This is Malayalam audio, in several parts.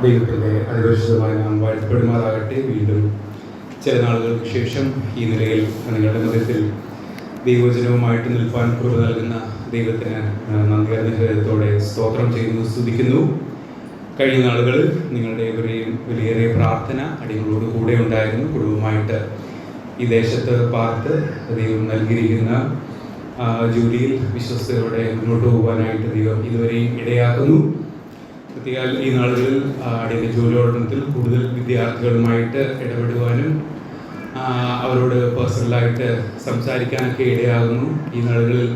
ദൈവത്തിൻ്റെ അതിപരിശുദ്ധമായി നാം വാഴ്ത്തപ്പെടുമാറാകട്ടെ. വീണ്ടും ചില നാളുകൾക്ക് ശേഷം ഈ നിലയിൽ നിങ്ങളുടെ മധ്യത്തിൽ ദൈവവചനവുമായിട്ട് നിൽപ്പാൻ കൃപ നൽകുന്ന ദൈവത്തിന് നന്ദി അറിഞ്ഞ ഹൃദയത്തോടെ സ്തോത്രം ചെയ്യുന്നു, സ്തുതിക്കുന്നു. കഴിഞ്ഞ നാളുകളിൽ നിങ്ങളുടെ വലിയേറെ പ്രാർത്ഥന അടികളോട് കൂടെ ഉണ്ടായിരുന്നു. കുടുംബമായിട്ട് ഈ ദേശത്ത് പാർത്ത് ദൈവം നൽകിയിരിക്കുന്ന ജോലിയിൽ വിശ്വസ്തയോടെ മുന്നോട്ട് പോകാനായിട്ട് ദൈവം ഇതുവരെയും ഇടയാക്കുന്നു. പ്രത്യേക ഈ നാളുകളിൽ അടിയുടെ ജോലിയോടത്തിൽ കൂടുതൽ വിദ്യാർത്ഥികളുമായിട്ട് ഇടപെടുവാനും അവരോട് പേഴ്സണലായിട്ട് സംസാരിക്കാനൊക്കെ ഇടയാകുന്നു. ഈ നാളുകളിൽ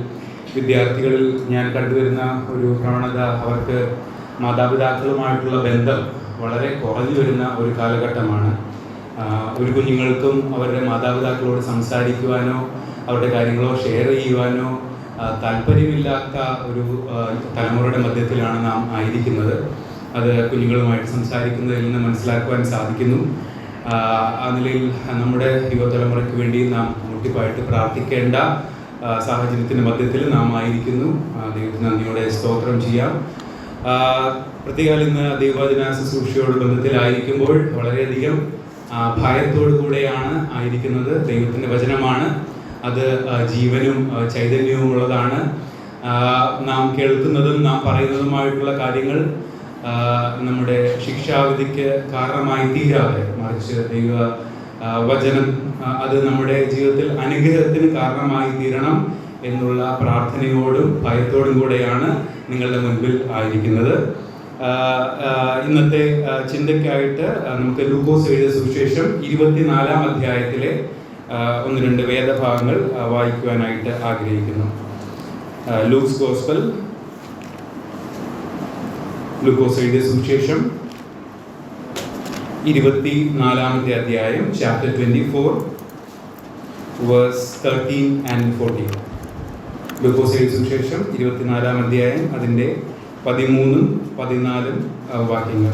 വിദ്യാർത്ഥികളിൽ ഞാൻ കണ്ടുവരുന്ന ഒരു പ്രവണത, അവർക്ക് മാതാപിതാക്കളുമായിട്ടുള്ള ബന്ധം വളരെ കുറഞ്ഞു വരുന്ന ഒരു കാലഘട്ടമാണ്. ഒരു കുഞ്ഞുങ്ങൾക്കും അവരുടെ മാതാപിതാക്കളോട് സംസാരിക്കുവാനോ അവരുടെ കാര്യങ്ങളോ ഷെയർ ചെയ്യുവാനോ താല്പര്യമില്ലാത്ത ഒരു തലമുറയുടെ മധ്യത്തിലാണ് നാം ആയിരിക്കുന്നത്. അത് കുഞ്ഞുങ്ങളുമായിട്ട് സംസാരിക്കുന്നതിൽ നിന്ന് മനസ്സിലാക്കുവാൻ സാധിക്കുന്നു. ആ നിലയിൽ നമ്മുടെ യുവതലമുറയ്ക്ക് വേണ്ടി നാം മുട്ടിപ്പായിട്ട് പ്രാർത്ഥിക്കേണ്ട സാഹചര്യത്തിൻ്റെ മധ്യത്തിൽ നാം ആയിരിക്കുന്നു. ദൈവത്തിന് നന്ദിയോടെ സ്തോത്രം ചെയ്യാം. പ്രത്യേകം ഇന്ന് ദൈവവചന ശുശ്രൂഷയോട് ബന്ധത്തിലായിരിക്കുമ്പോൾ വളരെയധികം ഭയത്തോടു കൂടെയാണ് ആയിരിക്കുന്നത്. ദൈവത്തിൻ്റെ വചനമാണ്, അത് ജീവനും ചൈതന്യവും ഉള്ളതാണ്. നാം കേൾക്കുന്നതും നാം പറയുന്നതുമായിട്ടുള്ള കാര്യങ്ങൾ നമ്മുടെ ശിക്ഷാവിധിക്ക് കാരണമായി തീരാതെ, മറിച്ച് ദൈവ വചനം അത് നമ്മുടെ ജീവിതത്തിൽ അനുഗ്രഹത്തിന് കാരണമായി തീരണം എന്നുള്ള പ്രാർത്ഥനയോടും ഭയത്തോടും കൂടെയാണ് നിങ്ങളുടെ മുൻപിൽ ആയിരിക്കുന്നത്. ഇന്നത്തെ ചിന്തയ്ക്കായിട്ട് നമുക്ക് ലൂക്കോസ് എഴുതിയ സുവിശേഷം 24-ാം അധ്യായത്തിലെ 1-2 വേദഭാഗങ്ങൾ വായിക്കുവാനായിട്ട് ആഗ്രഹിക്കുന്നു. ലൂക്സ് ഗോസ്പൽ, ലൂക്കോസ് എഴുതിയ സുവിശേഷം 24-ാമത്തെ അധ്യായം, ചാപ്റ്റർ 24, വേഴ്സ് 13 and 14. ലൂക്കോസ് എഴുതിയ സുവിശേഷം 24-ാം അധ്യായം, അതിൻ്റെ 13-ഉം 14-ഉം വാക്യങ്ങൾ.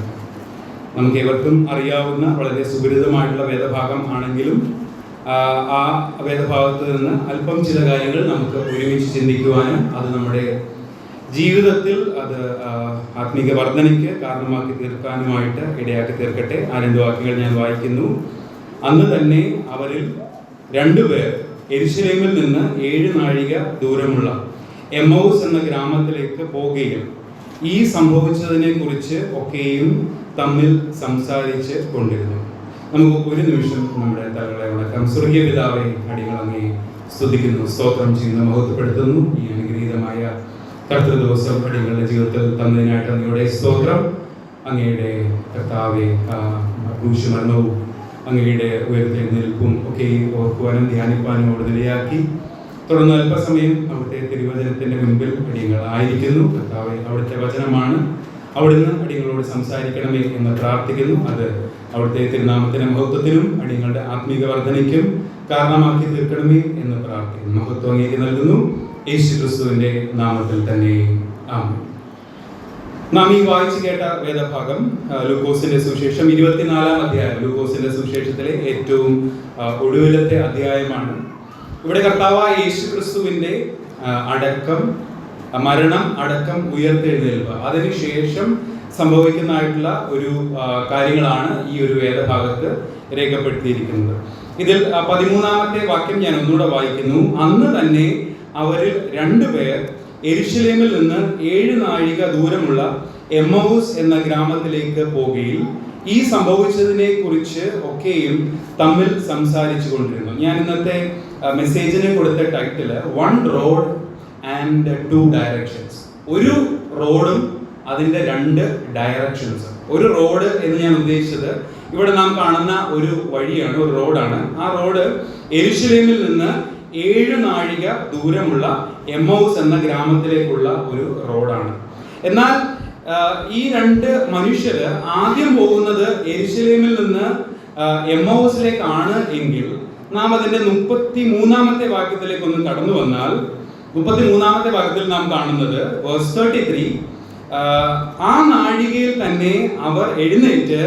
നമുക്ക് ഏവർക്കും അറിയാവുന്ന വളരെ സുപരിതമായിട്ടുള്ള വേദഭാഗം ആണെങ്കിലും ആ വേദഭാഗത്ത് നിന്ന് അല്പം ചില കാര്യങ്ങൾ നമുക്ക് ഒരുമിച്ച് ചിന്തിക്കുവാനും അത് നമ്മുടെ ജീവിതത്തിൽ അത് ആത്മീക വർധനയ്ക്ക് കാരണമാക്കി തീർക്കാനുമായിട്ട് ഇടയാക്കി തീർക്കട്ടെ. ആ 2 വാക്യങ്ങൾ ഞാൻ വായിക്കുന്നു. അന്ന് തന്നെ അവരിൽ 2 പേർ യെരുശലേമിൽ നിന്ന് 7 നാഴിക ദൂരമുള്ള എമ്മൗസ് എന്ന ഗ്രാമത്തിലേക്ക് പോകുകയും ഈ സംഭവിച്ചതിനെ കുറിച്ച് ഒക്കെയും തമ്മിൽ സംസാരിച്ച് കൊണ്ടിരുന്നു. നമുക്ക് ഒരു നിമിഷം നമ്മുടെ തലകളെ ഉണക്കാം. സ്വർഗീയ പിതാവേ, അടികൾ അങ്ങേ സ്തുതിക്കുന്നു, സ്തോത്രം ചെയ്യുന്നു, മഹത്വപ്പെടുത്തുന്നു. ഈ അനുഗ്രഹീതമായ കർത്തൃ ദിവസം അടികളുടെ ജീവിതത്തിൽ തന്നതിനായിട്ട് അങ്ങയുടെ സ്തോത്രം. അങ്ങയുടെ കർത്താവെ ക്രൂശുമരണവും അങ്ങയുടെ ഉയർത്തെഴുന്നേൽപ്പും ഒക്കെ ഓർക്കുവാനും ധ്യാനിപ്പാനും അവിടെ നിലയാക്കി. തുടർന്ന് അല്പസമയം അവിടുത്തെ തിരുവചനത്തിൻ്റെ മുൻപിൽ അടിയങ്ങൾ ആയിരിക്കുന്നു. കർത്താവെ, അവിടുത്തെ വചനമാണ്, അവിടുന്ന് അടിയങ്ങളോട് സംസാരിക്കണമേ എന്ന് പ്രാർത്ഥിക്കുന്നു. അത് അവിടുത്തെ തിരുനാമത്തിൻ്റെ മഹത്വത്തിനും അടിയങ്ങളുടെ ആത്മീക വർധനയ്ക്കും കാരണമാക്കി തീർക്കണമേ എന്ന് പ്രാർത്ഥിക്കുന്നു. മഹത്വം അങ്ങേക്ക് നൽകുന്നു, യേശു ക്രിസ്തുവിൻ്റെ നാമത്തിൽ തന്നെ ആമേൻ. നാം ഈ വായിച്ചു കേട്ട വേദഭാഗം ലൂക്കോസിന്റെ സുവിശേഷം 24-ാം അധ്യായം, ലൂക്കോസിന്റെ സുവിശേഷത്തിലെ ഏറ്റവും ഒടുവിലത്തെ അധ്യായമാണ്. ഇവിടെ കർത്താവായ യേശു ക്രിസ്തുവിന്റെ അടക്കം, മരണം, അടക്കം, ഉയർത്തെഴുന്നേൽപ്പ്, അതിനുശേഷം സംഭവിക്കുന്നതായിട്ടുള്ള ഒരു കാര്യങ്ങളാണ് ഈ ഒരു വേദഭാഗത്ത് രേഖപ്പെടുത്തിയിരിക്കുന്നത്. ഇതിൽ 13-ാമത്തെ വാക്യം ഞാൻ ഒന്നുകൂടെ വായിക്കുന്നു. അന്ന് തന്നെ അവരിൽ 2 പേർ യെരുശലേമിൽ നിന്ന് 7 നാഴിക ദൂരമുള്ള എമ്മൗസ് എന്ന ഗ്രാമത്തിലേക്ക് പോകുകയും ഈ സംഭവിച്ചതിനെ കുറിച്ച് ഒക്കെയും തമ്മിൽ സംസാരിച്ചു കൊണ്ടിരുന്നു. ഞാൻ ഇന്നത്തെ മെസ്സേജിന് കൊടുത്ത ടൈറ്റില് 1 റോഡ് ആൻഡ് 2 ഡയറക്ഷൻസ്. ഒരു റോഡും അതിൻ്റെ 2 ഡയറക്ഷൻസ്. ഒരു റോഡ് എന്ന് ഞാൻ ഉദ്ദേശിച്ചത് ഇവിടെ നാം കാണുന്ന ഒരു വഴിയാണ്, ഒരു റോഡാണ്. ആ റോഡ് യെരുശലേമിൽ നിന്ന് 7 നാഴിക ദൂരമുള്ള എമ്മൗസ് എന്ന ഗ്രാമത്തിലേക്കുള്ള ഒരു റോഡാണ്. എന്നാൽ ഈ 2 മനുഷ്യര് ആദ്യം പോകുന്നത് യെരുശലേമിൽ നിന്ന് എമ്മൗസിലേക്കാണ് എങ്കിൽ നാം അതിന്റെ 33-ാമത്തെ വാക്യത്തിലേക്ക് ഒന്ന് കടന്നു വന്നാൽ 33-ാമത്തെ വാക്യത്തിൽ നാം കാണുന്നത് വേഴ്സ് 33, ആ നാഴികയിൽ തന്നെ അവർ എഴുന്നേറ്റ്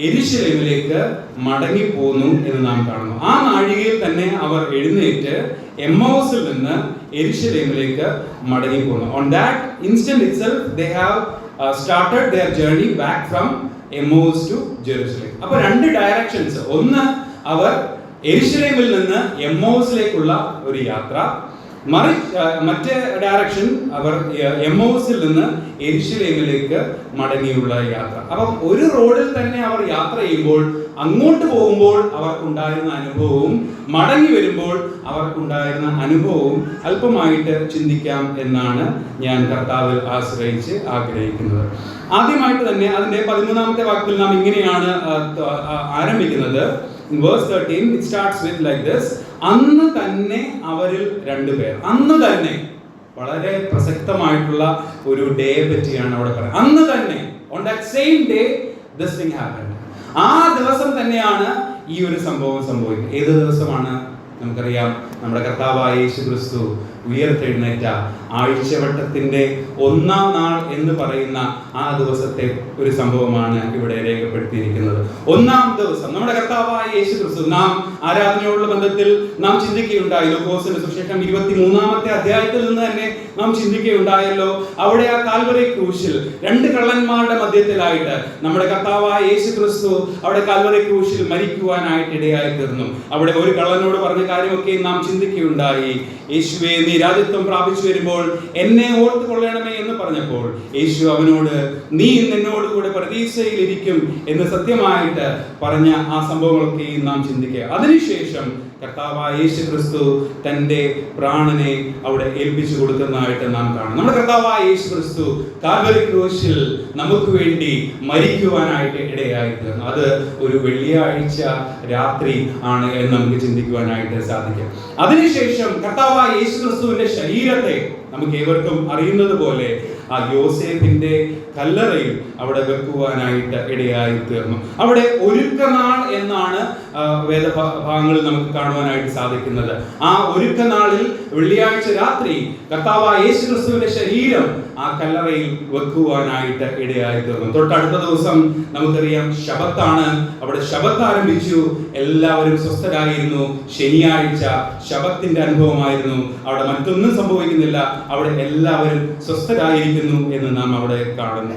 യെരുശലേമിലേക്ക് മടങ്ങിപ്പോന്നു എന്ന് നാം കാണുന്നു. ആ നാഴികയിൽ തന്നെ അവർ എഴുന്നേറ്റ് എമ്മൗസിൽ നിന്ന് യെരുശലേമിലേക്ക് മടങ്ങിപ്പോന്നു. On that instant itself they have started their journey back from Emmaus to Jerusalem. അപ്പൊ രണ്ട് ഡയറക്ഷൻസ്. ഒന്ന്, അവർ യെരുശലേമിൽ നിന്ന് എമ്മൗസിലേക്കുള്ള ഒരു യാത്ര. മറ്റേ ഡയറക്ഷൻ അവർ എമ്മൗസിൽ നിന്ന് യെരുശലേമിലേക്ക് മടങ്ങിയുള്ള യാത്ര. അപ്പം ഒരു റോഡിൽ തന്നെ അവർ യാത്ര ചെയ്യുമ്പോൾ അങ്ങോട്ട് പോകുമ്പോൾ അവർക്കുണ്ടായിരുന്ന അനുഭവവും മടങ്ങി വരുമ്പോൾ അവർക്കുണ്ടായിരുന്ന അനുഭവവും അല്പമായിട്ട് ചിന്തിക്കാം എന്നാണ് ഞാൻ കർത്താവിൽ ആശ്രയിച്ച് ആഗ്രഹിക്കുന്നത്. ആദ്യമായിട്ട് തന്നെ അതിന്റെ 13-ാമത്തെ വാക്യത്തിൽ നാം ഇങ്ങനെയാണ് ആരംഭിക്കുന്നത്. In verse 13 it starts with like this. അന്ന് തന്നെ അവരിൽ രണ്ടുപേർ. അന്ന് തന്നെ, വളരെ പ്രസക്തമായിട്ടുള്ള ഒരു ഡേയെ പറ്റിയാണ് അവിടെ പറയുന്നത്. അന്ന് തന്നെ, on that same day this thing happened. ആ ദിവസം തന്നെയാണ് ഈ ഒരു സംഭവം സംഭവിക്കുന്നത്. ഏത് ദിവസമാണ്? നമുക്കറിയാം, നമ്മുടെ കർത്താവായ യേശു ക്രിസ്തു ഉയർത്തെഴുന്നേറ്റ ആഴ്ചവട്ടത്തിന്റെ 1-ാം നാൾ എന്ന് പറയുന്ന ആ ദിവസത്തെ ഒരു സംഭവമാണ് ഇവിടെ രേഖപ്പെടുത്തിയിരിക്കുന്നത്. 1-ാം ദിവസം നമ്മുടെ കർത്താവായ യേശു ക്രിസ്തു, നാം ആരാധനയോടുള്ള ബന്ധത്തിൽ നാം ചിന്തിക്കുകയുണ്ടായി. ലൂക്കോസിന്റെ സുവിശേഷം 23-ാമത്തെ അധ്യായത്തിൽ നിന്ന് തന്നെ നാം ചിന്തിക്കുകയുണ്ടായല്ലോ. അവിടെ ആ കാൽവറി ക്രൂശിൽ രണ്ട് കള്ളന്മാരുടെ മധ്യത്തിലായിട്ട് നമ്മുടെ കർത്താവായ യേശു ക്രിസ്തു അവിടെ കാൽവറി ക്രൂശിൽ മരിക്കുവാനായിട്ട് ഇടയായി തീർന്നു. അവിടെ ഒരു കള്ളനോട് പറഞ്ഞ കാര്യമൊക്കെ നാം ചിന്തിക്കുകയുണ്ടായി. യേശുവേ, നീ രാജ്യത്വം പ്രാപിച്ചു വരുമ്പോൾ എന്നെ ഓർത്തു കൊള്ളണമേ എന്ന് പറഞ്ഞപ്പോൾ യേശു അവനോട്, നീ ഇന്ന് എന്നോട് കൂടെ പരദീസയിൽ ഇരിക്കും എന്ന് സത്യമായിട്ട് പറഞ്ഞ ആ സംഭവങ്ങളൊക്കെ നാം ചിന്തിക്കുക. അതിനുശേഷം കർത്താവായ യേശു ക്രിസ്തു തന്റെ പ്രാണനെ അവിടെ ഏൽപ്പിച്ചു കൊടുക്കുന്നതായിട്ട് നാം കാണും. നമ്മുടെ കർത്താവായ യേശു ക്രിസ്തു കാൽവരി ക്രൂശിൽ നമുക്ക് വേണ്ടി മരിക്കുവാനായിട്ട് ഇടയായി തീർന്നു. അത് ഒരു വെള്ളിയാഴ്ച രാത്രി ആണ് എന്ന് നമുക്ക് ചിന്തിക്കുവാനായിട്ട് സാധിക്കും. അതിനുശേഷം കർത്താവായ യേശു ക്രിസ്തുവിന്റെ ശരീരത്തെ നമുക്ക് ഏവർക്കും അറിയുന്നത് പോലെ ആ യോസേഫിന്റെ കല്ലറയിൽ അവിടെ വെക്കുവാനായിട്ട് ഇടയായി തീർന്നു. അവിടെ ഒരുക്കനാൾ എന്നാണ് വേദഭാഗങ്ങളിൽ നമുക്ക് കാണുവാനായിട്ട് സാധിക്കുന്നത്. ആ ഒരുക്കനാളിൽ വെള്ളിയാഴ്ച രാത്രി കർത്താവായ യേശു ക്രിസ്തുവിന്റെ ശരീരം ആ കല്ലറയിൽ വെക്കുവാനായിട്ട് ഇടയായി തീർന്നു. തൊട്ടടുത്ത ദിവസം നമുക്കറിയാം ശബത്താണ്. അവിടെ ശബത്ത് ആരംഭിച്ചു. എല്ലാവരും സ്വസ്ഥരായിരുന്നു. ശനിയാഴ്ച ശബത്തിന്റെ അനുഭവമായിരുന്നു. അവിടെ മറ്റൊന്നും സംഭവിക്കുന്നില്ല. അവിടെ എല്ലാവരും സ്വസ്ഥരായിരിക്കുന്നു എന്ന് നാം അവിടെ കാണുന്നു.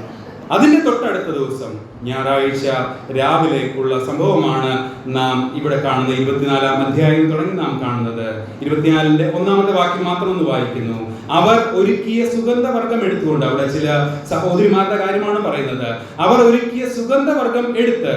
അതിന്റെ തൊട്ടടുത്ത ദിവസം ഞായറാഴ്ച രാവിലെ ഉള്ള സംഭവമാണ് നാം ഇവിടെ കാണുന്നത്. 24-ാം അധ്യായം തുടങ്ങി നാം കാണുന്നത് 24-ന്റെ 1-ാമത്തെ വാക്യം മാത്രം ഒന്ന് വായിക്കുന്നു. അവർ ഒരുക്കിയ സുഗന്ധവർഗം എടുത്തുകൊണ്ട്, അവിടെ ചില സഹോദരിമാരുടെ കാര്യമാണ് പറയുന്നത്. അവർ ഒരുക്കിയ സുഗന്ധവർഗം എടുത്ത്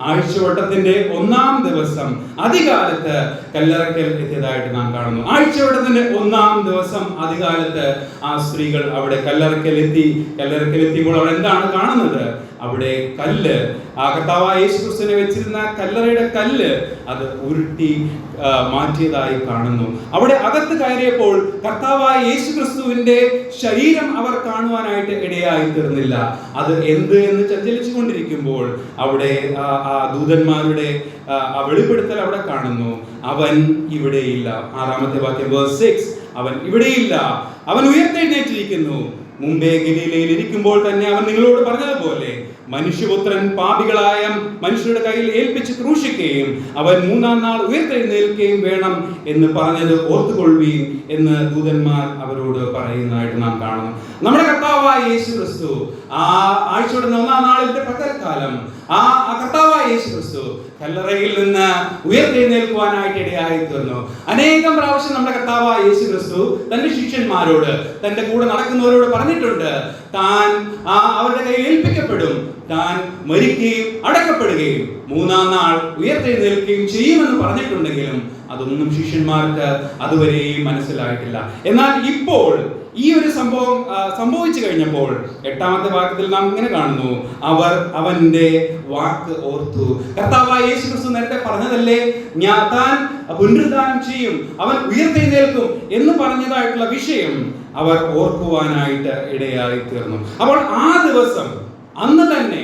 ആഴ്ചവട്ടത്തിന്റെ 1-ാം ദിവസം അതികാലത്ത് കല്ലറയ്ക്കൽ എത്തിയതായിട്ട് നാം കാണുന്നു. ആഴ്ചവട്ടത്തിന്റെ 1-ാം ദിവസം അതികാലത്ത് ആ സ്ത്രീകൾ അവിടെ കല്ലറയ്ക്കൽ എത്തിയപ്പോൾ അവിടെ എന്താണ് കാണുന്നത്? അവിടെ കല്ല്, ആ കർത്താവായ യേശു ക്രിസ്തുവിനെ വെച്ചിരുന്ന കല്ലറയുടെ കല്ല് അത് ഉരുട്ടി മാറ്റിയതായി കാണുന്നു. അവിടെ അകത്ത് കയറിയപ്പോൾ കർത്താവായ യേശു ക്രിസ്തുവിന്റെ ശരീരം അവർ കാണുവാനായിട്ട് ഇടയായി തീർന്നില്ല. അത് എന്ത് എന്ന് ചഞ്ചലിച്ചു കൊണ്ടിരിക്കുമ്പോൾ അവിടെ ആ ദൂതന്മാരുടെ ആ വെളിപ്പെടുത്തൽ അവിടെ കാണുന്നു. അവൻ ഇവിടെയില്ല. 6-ാമത്തെ വാക്യം verse 6, അവൻ ഇവിടെയില്ല, അവൻ ഉയർത്തെഴുന്നേറ്റിരിക്കുന്നു. മുമ്പേ ഗലീലയിൽ ഇരിക്കുമ്പോൾ തന്നെ അവൻ നിങ്ങളോട് പറഞ്ഞതുപോലെ മനുഷ്യപുത്രൻ പാപികളായ മനുഷ്യരുടെ കയ്യിൽ ഏൽപ്പിച്ച് ക്രൂശിക്കുകയും അവൻ 3-ാം നാൾ ഉയർത്തെഴുന്നേൽക്കുകയും വേണം എന്ന് പറഞ്ഞത് ഓർത്തുകൊള്ളുവീൻ എന്ന് ദൂതന്മാർ അവരോട് പറയുന്നതായിട്ട് നാം കാണുന്നു. നമ്മുടെ കർത്താവായ യേശു ക്രിസ്തു ആ ആഴ്ചയുടെ 1-ാം നാളിന്റെ പകൽക്കാലം ആ കർത്താവായ യേശു ക്രിസ്തു കല്ലറയിൽ നിന്ന് ഉയർത്തെഴുന്നേൽക്കുവാനായിട്ട് ഇടയായി തീർന്നു. അനേകം പ്രാവശ്യം നമ്മുടെ കർത്താവായ യേശു ക്രിസ്തു തന്റെ ശിഷ്യന്മാരോട്, തന്റെ കൂടെ നടക്കുന്നവരോട് പറഞ്ഞിട്ടുണ്ട്, താൻ അവരുടെ കയ്യിൽ ഏൽപ്പിക്കപ്പെടും, താൻ മരിക്കുകയും അടക്കപ്പെടുകയും 3-ാം നാൾ ഉയർത്തെഴുന്നേൽക്കുകയും ചെയ്യുമെന്ന് പറഞ്ഞിട്ടുണ്ടെങ്കിലും അതൊന്നും ശിഷ്യന്മാർക്ക് അതുവരെയും മനസ്സിലായിട്ടില്ല. എന്നാൽ ഇപ്പോൾ ഈ ഒരു സംഭവം സംഭവിച്ചു കഴിഞ്ഞപ്പോൾ 8-ാമത്തെ വാക്യത്തിൽ നാം ഇങ്ങനെ കാണുന്നു, അവർ അവന്റെ വാക്ക് ഓർത്തു. കർത്താവായ യേശു ക്രിസ്തു നേരത്തെ പറഞ്ഞതല്ലേ, താൻ പുനരുദ്ധാനം ചെയ്യും, അവൻ ഉയർത്തെഴുന്നേൽക്കും എന്ന് പറഞ്ഞതായിട്ടുള്ള വിഷയം അവർ ഓർക്കുവാനായിട്ട് ഇടയായി തീർന്നു. അപ്പോൾ ആ ദിവസം, അന്ന് തന്നെ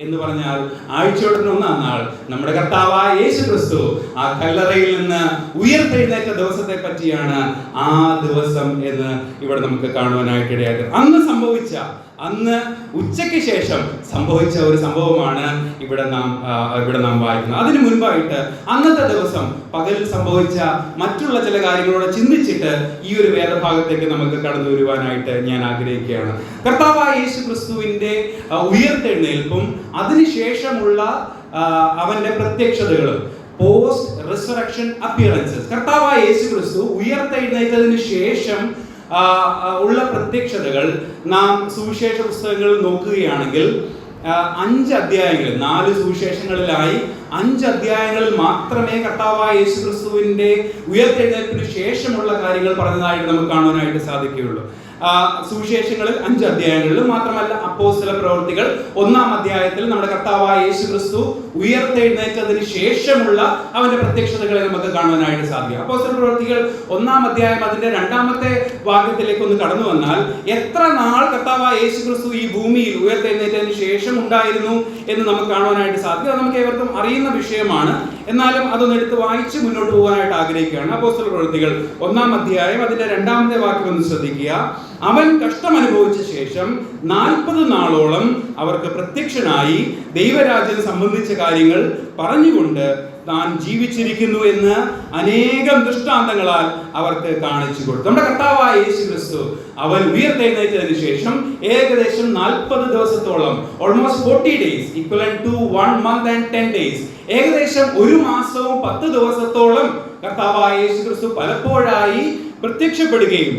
എന്ന് പറഞ്ഞാൽ ആഴ്ചയുടെ 1-ാം നാൾ നമ്മുടെ കർത്താവായ യേശു ക്രിസ്തു ആ കല്ലറയിൽ നിന്ന് ഉയർത്തെഴുന്നേറ്റ ദിവസത്തെ പറ്റിയാണ് ആ ദിവസം എന്ന് ഇവിടെ നമുക്ക് കാണുവാനായിട്ട് ഇടയായത്. അന്ന് സംഭവിച്ച അന്ന് ഉച്ചയ്ക്ക് ശേഷം സംഭവിച്ച ഒരു സംഭവമാണ് ഇവിടെ നാം വായിക്കുന്നത്. അതിനു മുൻപായിട്ട് അന്നത്തെ ദിവസം പകലിൽ സംഭവിച്ച മറ്റുള്ള ചില കാര്യങ്ങളോട് ചിന്തിച്ചിട്ട് ഈ ഒരു വേദഭാഗത്തേക്ക് നമുക്ക് കടന്നു വരുവാനായിട്ട് ഞാൻ ആഗ്രഹിക്കുകയാണ്. കർത്താവായ യേശു ക്രിസ്തുവിന്റെ ഉയർത്തെഴുന്നേൽപ്പും അതിനുശേഷമുള്ള അവന്റെ പ്രത്യക്ഷതകളും, പോസ്റ്റ് റിസറക്ഷൻ അപ്പിയറൻസസ്, കർത്താവായ യേശു ക്രിസ്തു ഉയർത്തെഴുന്നേറ്റതിന് ശേഷം ഉള്ള പ്രത്യക്ഷതകൾ നാം സുവിശേഷ പുസ്തകങ്ങൾ നോക്കുകയാണെങ്കിൽ 5 അധ്യായങ്ങൾ, 4 സുവിശേഷങ്ങളിലായി 5 അധ്യായങ്ങളിൽ മാത്രമേ കർത്താവായ യേശു ക്രിസ്തുവിന്റെ ഉയർത്തെഴുന്നേൽപ്പിന് ശേഷമുള്ള കാര്യങ്ങൾ പറഞ്ഞതായിട്ട് നമുക്ക് കാണുവാനായിട്ട് സാധിക്കുകയുള്ളൂ. സുവിശേഷങ്ങളിൽ 5 അധ്യായങ്ങളിലും മാത്രമല്ല, അപ്പോസ്തല പ്രവൃത്തികൾ 1-ാം അധ്യായത്തിൽ നമ്മുടെ കർത്താവായ യേശു ക്രിസ്തു ഉയർത്തെഴുന്നേറ്റതിന് ശേഷമുള്ള അവന്റെ പ്രത്യക്ഷതകളെ നമുക്ക് കാണുവാനായിട്ട് സാധിക്കും. അപ്പോസ്തല പ്രവൃത്തികൾ 1-ാം അധ്യായം അതിന്റെ 2-ാമത്തെ ഭാഗത്തിലേക്ക് ഒന്ന് കടന്നു വന്നാൽ എത്ര നാൾ കർത്താവായ യേശു ക്രിസ്തു ഈ ഭൂമിയിൽ ഉയർത്തെഴുന്നേറ്റതിന് ശേഷം ഉണ്ടായിരുന്നു എന്ന് നമുക്ക് കാണുവാനായിട്ട് സാധിക്കും. അത് നമുക്ക് ഏവർക്കും അറിയുന്ന വിഷയമാണ്. എന്നാലും അതൊന്ന് എടുത്ത് വായിച്ച് മുന്നോട്ട് പോകാനായിട്ട് ആഗ്രഹിക്കുകയാണ്. അപ്പോസ്തല പ്രവൃത്തികൾ 1-ാം അധ്യായം അതിന്റെ 2-ാമത്തെ വാക്യം ഒന്ന് ശ്രദ്ധിക്കുക. അവൻ കഷ്ടം അനുഭവിച്ച ശേഷം 40 നാളോളം അവർക്ക് പ്രത്യക്ഷനായി ദൈവരാജ്യം സംബന്ധിച്ച കാര്യങ്ങൾ പറഞ്ഞുകൊണ്ട് താൻ ജീവിച്ചിരിക്കുന്നു എന്ന് അനേകം ദൃഷ്ടാന്തങ്ങളാൽ അവർക്ക് കാണിച്ചു കൊടുത്തു. നമ്മുടെ കർത്താവായ യേശു ക്രിസ്തു അവൻ ഉയർത്തെഴുന്നേറ്റതിന് ശേഷം ഏകദേശം 40 ദിവസത്തോളം, almost 40 days, equivalent to 1 month and 10 days, ഏകദേശം 1 മാസവും 10 ദിവസത്തോളം കർത്താവായ യേശു ക്രിസ്തു പലപ്പോഴായി പ്രത്യക്ഷപ്പെടുകയും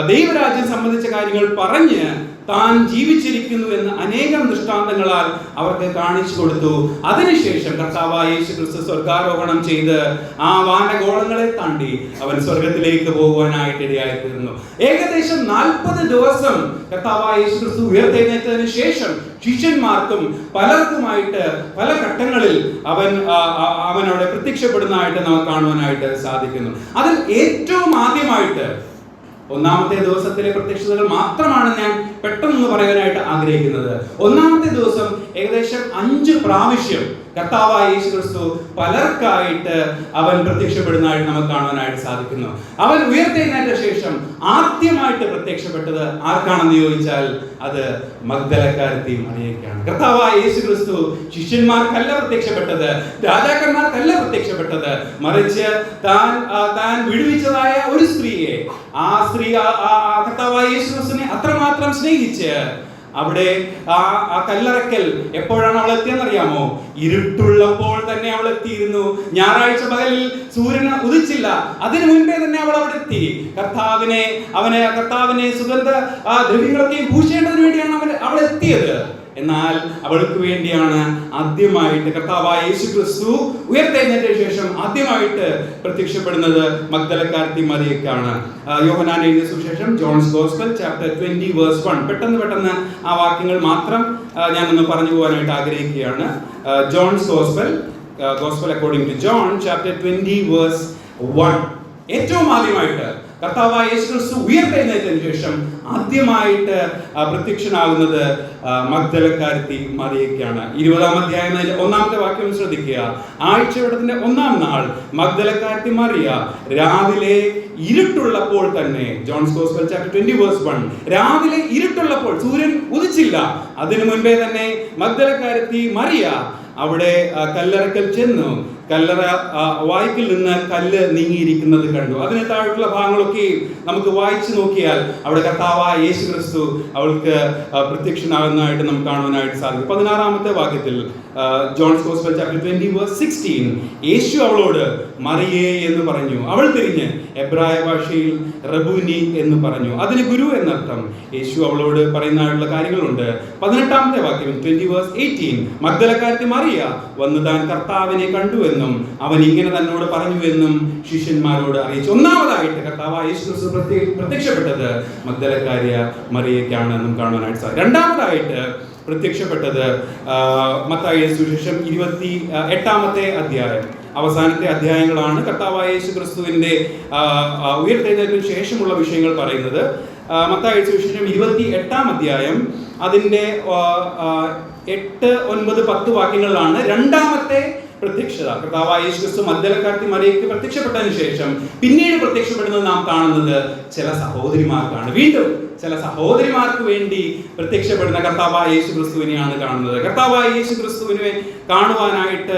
ദൈവരാജ്യം സംബന്ധിച്ച കാര്യങ്ങൾ പറഞ്ഞ് താൻ ജീവിച്ചിരിക്കുന്നു എന്ന് അനേകം ദൃഷ്ടാന്തങ്ങളാൽ അവർക്ക് കാണിച്ചു കൊടുത്തു. അതിനുശേഷം കർത്താവായ യേശു ക്രിസ്തു സ്വർഗാരോഹണം ചെയ്ത് ആ വാനഗോളങ്ങളെ താണ്ടി അവൻ സ്വർഗത്തിലേക്ക് പോകുവാനായിട്ട് ഇടയായിത്തീർന്നു. ഏകദേശം 40 ദിവസം കർത്താവായ യേശു ക്രിസ്തു ഉയർത്തെഴുന്നേറ്റതിന് ശേഷം ശിഷ്യന്മാർക്കും പലർക്കുമായിട്ട് പല ഘട്ടങ്ങളിൽ അവനോട് പ്രത്യക്ഷപ്പെടുന്നതായിട്ട് നമുക്ക് കാണുവാനായിട്ട് സാധിക്കുന്നു. അതിൽ ഏറ്റവും ആദ്യമായിട്ട് 1-ാമത്തെ ദിവസത്തിലെ പ്രത്യക്ഷതകൾ മാത്രമാണ് ഞാൻ പെട്ടെന്ന് പറയാനായിട്ട് ആഗ്രഹിക്കുന്നത്. 1-ാമത്തെ ദിവസം ഏകദേശം 5 പ്രാവശ്യം കർത്താവായ യേശു ക്രിസ്തു പലർക്കായിട്ട് അവൻ പ്രത്യക്ഷപ്പെടുന്നതായിട്ട് നമുക്ക് കാണുവാനായിട്ട് സാധിക്കുന്നു. അവൻ ഉയർത്തെഴുന്നേറ്റ ശേഷം ആദ്യമായിട്ട് പ്രത്യക്ഷപ്പെട്ടത് ആർക്കാണെന്ന് ചോദിച്ചാൽ അത് മഗ്ദലക്കാരത്തി മറിയയ്ക്കാണ്. കർത്താവായ യേശു ക്രിസ്തു ശിഷ്യന്മാർക്കല്ല പ്രത്യക്ഷപ്പെട്ടത്, രാജാക്കന്മാർക്കല്ല പ്രത്യക്ഷപ്പെട്ടത്, മറിച്ച് താൻ വിടുവിച്ചതായ ഒരു സ്ത്രീയെ, ആ സ്ത്രീ കർത്താവായ യേശു ക്രിസ്തുവിനെ അത്രമാത്രം സ്നേഹിച്ച് അവിടെ ആ കല്ലറക്കൽ എപ്പോഴാണ് അവൾ എത്തിയെന്നറിയാമോ? ഇരുട്ടുള്ളപ്പോൾ തന്നെ അവൾ എത്തിയിരുന്നു. ഞായറാഴ്ച പകലിൽ സൂര്യൻ ഉദിച്ചില്ല, അതിനു മുൻപേ തന്നെ അവൾ അവിടെ എത്തി. കർത്താവിനെ സുഗന്ധ ദ്രവ്യങ്ങളൊക്കെയും പൂശേണ്ടതിന് വേണ്ടിയാണ് അവൾ എത്തിയത്. എന്നാൽ അവൾക്ക് വേണ്ടിയാണ് ആദ്യമായിട്ട് കർത്താവായ യേശു ക്രിസ്തു ഉയർത്തെഴുന്നേറ്റതിന് ശേഷം ആദ്യമായിട്ട് പ്രത്യക്ഷപ്പെടുന്നത് മഗ്ദലക്കാരത്തി മറിയയ്ക്കാണ്. യോഹന്നാൻ എഴുതിയ സുവിശേഷം, ജോൺസ് ഗോസ്പൽ ചാപ്റ്റർ 20 verse 1, പെട്ടെന്ന് ആ വാക്യങ്ങൾ മാത്രം ഞാനൊന്ന് പറഞ്ഞു പോകാനായിട്ട് ആഗ്രഹിക്കുകയാണ്. John's gospel according to John chapter 20 verse 1, ഏറ്റവും ആദ്യമായിട്ട് കർത്താവായ യേശു ക്രിസ്തു ഉയർത്തെഴുന്നേറ്റതിന് ശേഷം ആദ്യമായിട്ട് പ്രത്യക്ഷനാകുന്നത് മഗ്ദലക്കാരത്തി മറിയയ്ക്കാണ്. 20-ാം അധ്യായം 1-ാമത്തെ വാക്യം ശ്രദ്ധിക്കുക. ആഴ്ചവട്ടത്തിന്റെ 1-ാം നാൾ മഗ്ദലക്കാരത്തി മറിയ രാവിലെ ഇരുട്ടുള്ളപ്പോൾ തന്നെ, ജോൺസ് ഗോസ്പൽ ചാപ്റ്റർ 20 verse 1, രാവിലെ ഇരുട്ടുള്ളപ്പോൾ, സൂര്യൻ ഉദിച്ചില്ല, അതിനു മുൻപേ തന്നെ മഗ്ദലക്കാരത്തി മറിയ അവിടെ കല്ലറക്കൽ ചെന്നു. കല്ലറ വായ്പിൽ നിന്ന് കല്ല് നീങ്ങിയിരിക്കുന്നത് കണ്ടു. അതിന് താഴെയുള്ള ഭാഗങ്ങളൊക്കെ നമുക്ക് വായിച്ചു നോക്കിയാൽ അവിടെ കർത്താവായ യേശു ക്രിസ്തു അവൾക്ക് പ്രത്യക്ഷനാകുന്നതായിട്ട് നമുക്ക് കാണുവാനായിട്ട് സാധിക്കും. 16-ാമത്തെ വാക്യത്തിൽ ജോൺസ് ഗോസ്പൽ ചാപ്റ്റർ 20 verse 16, യേശു അവളോട് മറിയേ എന്ന് പറഞ്ഞു. അവൾ തിരിഞ്ഞ് എബ്രായ ഭാഷയിൽ റബൂനി എന്ന് പറഞ്ഞു, അതിന് ഗുരു എന്നർത്ഥം. യേശു അവളോട് പറയുന്നതായിട്ടുള്ള കാര്യങ്ങളുണ്ട്. 18-ാമത്തെ വാക്യം 20 verse 18, മഗ്ദലക്കാരത്തി മറിയ വന്ന് താൻ കർത്താവിനെ കണ്ടുവെന്നും അവൻ ഇങ്ങനെ തന്നോട് പറഞ്ഞുവെന്നും ശിഷ്യന്മാരോട് അറിയിച്ചു. ഒന്നാമതായിട്ട് കർത്താവായ യേശു ക്രിസ്തു പ്രത്യക്ഷപ്പെട്ടത് മഗ്ദലക്കാരിയ മറിയയ്ക്കാണെന്നും കാണുവാനായിട്ട് സാധിക്കും. രണ്ടാമതായിട്ട് പ്രത്യക്ഷപ്പെട്ടത് മത്തായിയുടെ സുവിശേഷം 28-ാമത്തെ അധ്യായം, അവസാനത്തെ അധ്യായങ്ങളാണ് കർത്താവായ യേശു ക്രിസ്തുവിന്റെ ഉയർത്തെഴുന്നേറ്റതിന് ശേഷമുള്ള വിഷയങ്ങൾ പറയുന്നത്. മത്തായിയുടെ സുവിശേഷം 28-ാം അധ്യായം അതിന്റെ 8, 9, 10 വാക്യങ്ങളിലാണ് രണ്ടാമത്തെ പ്രത്യക്ഷത. കർത്താവായ യേശു ക്രിസ്തു മഗ്ദലക്കാരത്തി മറിയയ്ക്ക് പ്രത്യക്ഷപ്പെട്ടതിന് ശേഷം പിന്നീട് പ്രത്യക്ഷപ്പെടുന്നത് നാം കാണുന്നത് ചില സഹോദരിമാർക്കാണ്. വീണ്ടും ചില സഹോദരിമാർക്ക് വേണ്ടി പ്രത്യക്ഷപ്പെടുന്ന കർത്താവായ യേശു ക്രിസ്തുവിനെയാണ് കാണുന്നത്. കർത്താവായ യേശു ക്രിസ്തുവിനെ കാണുവാനായിട്ട്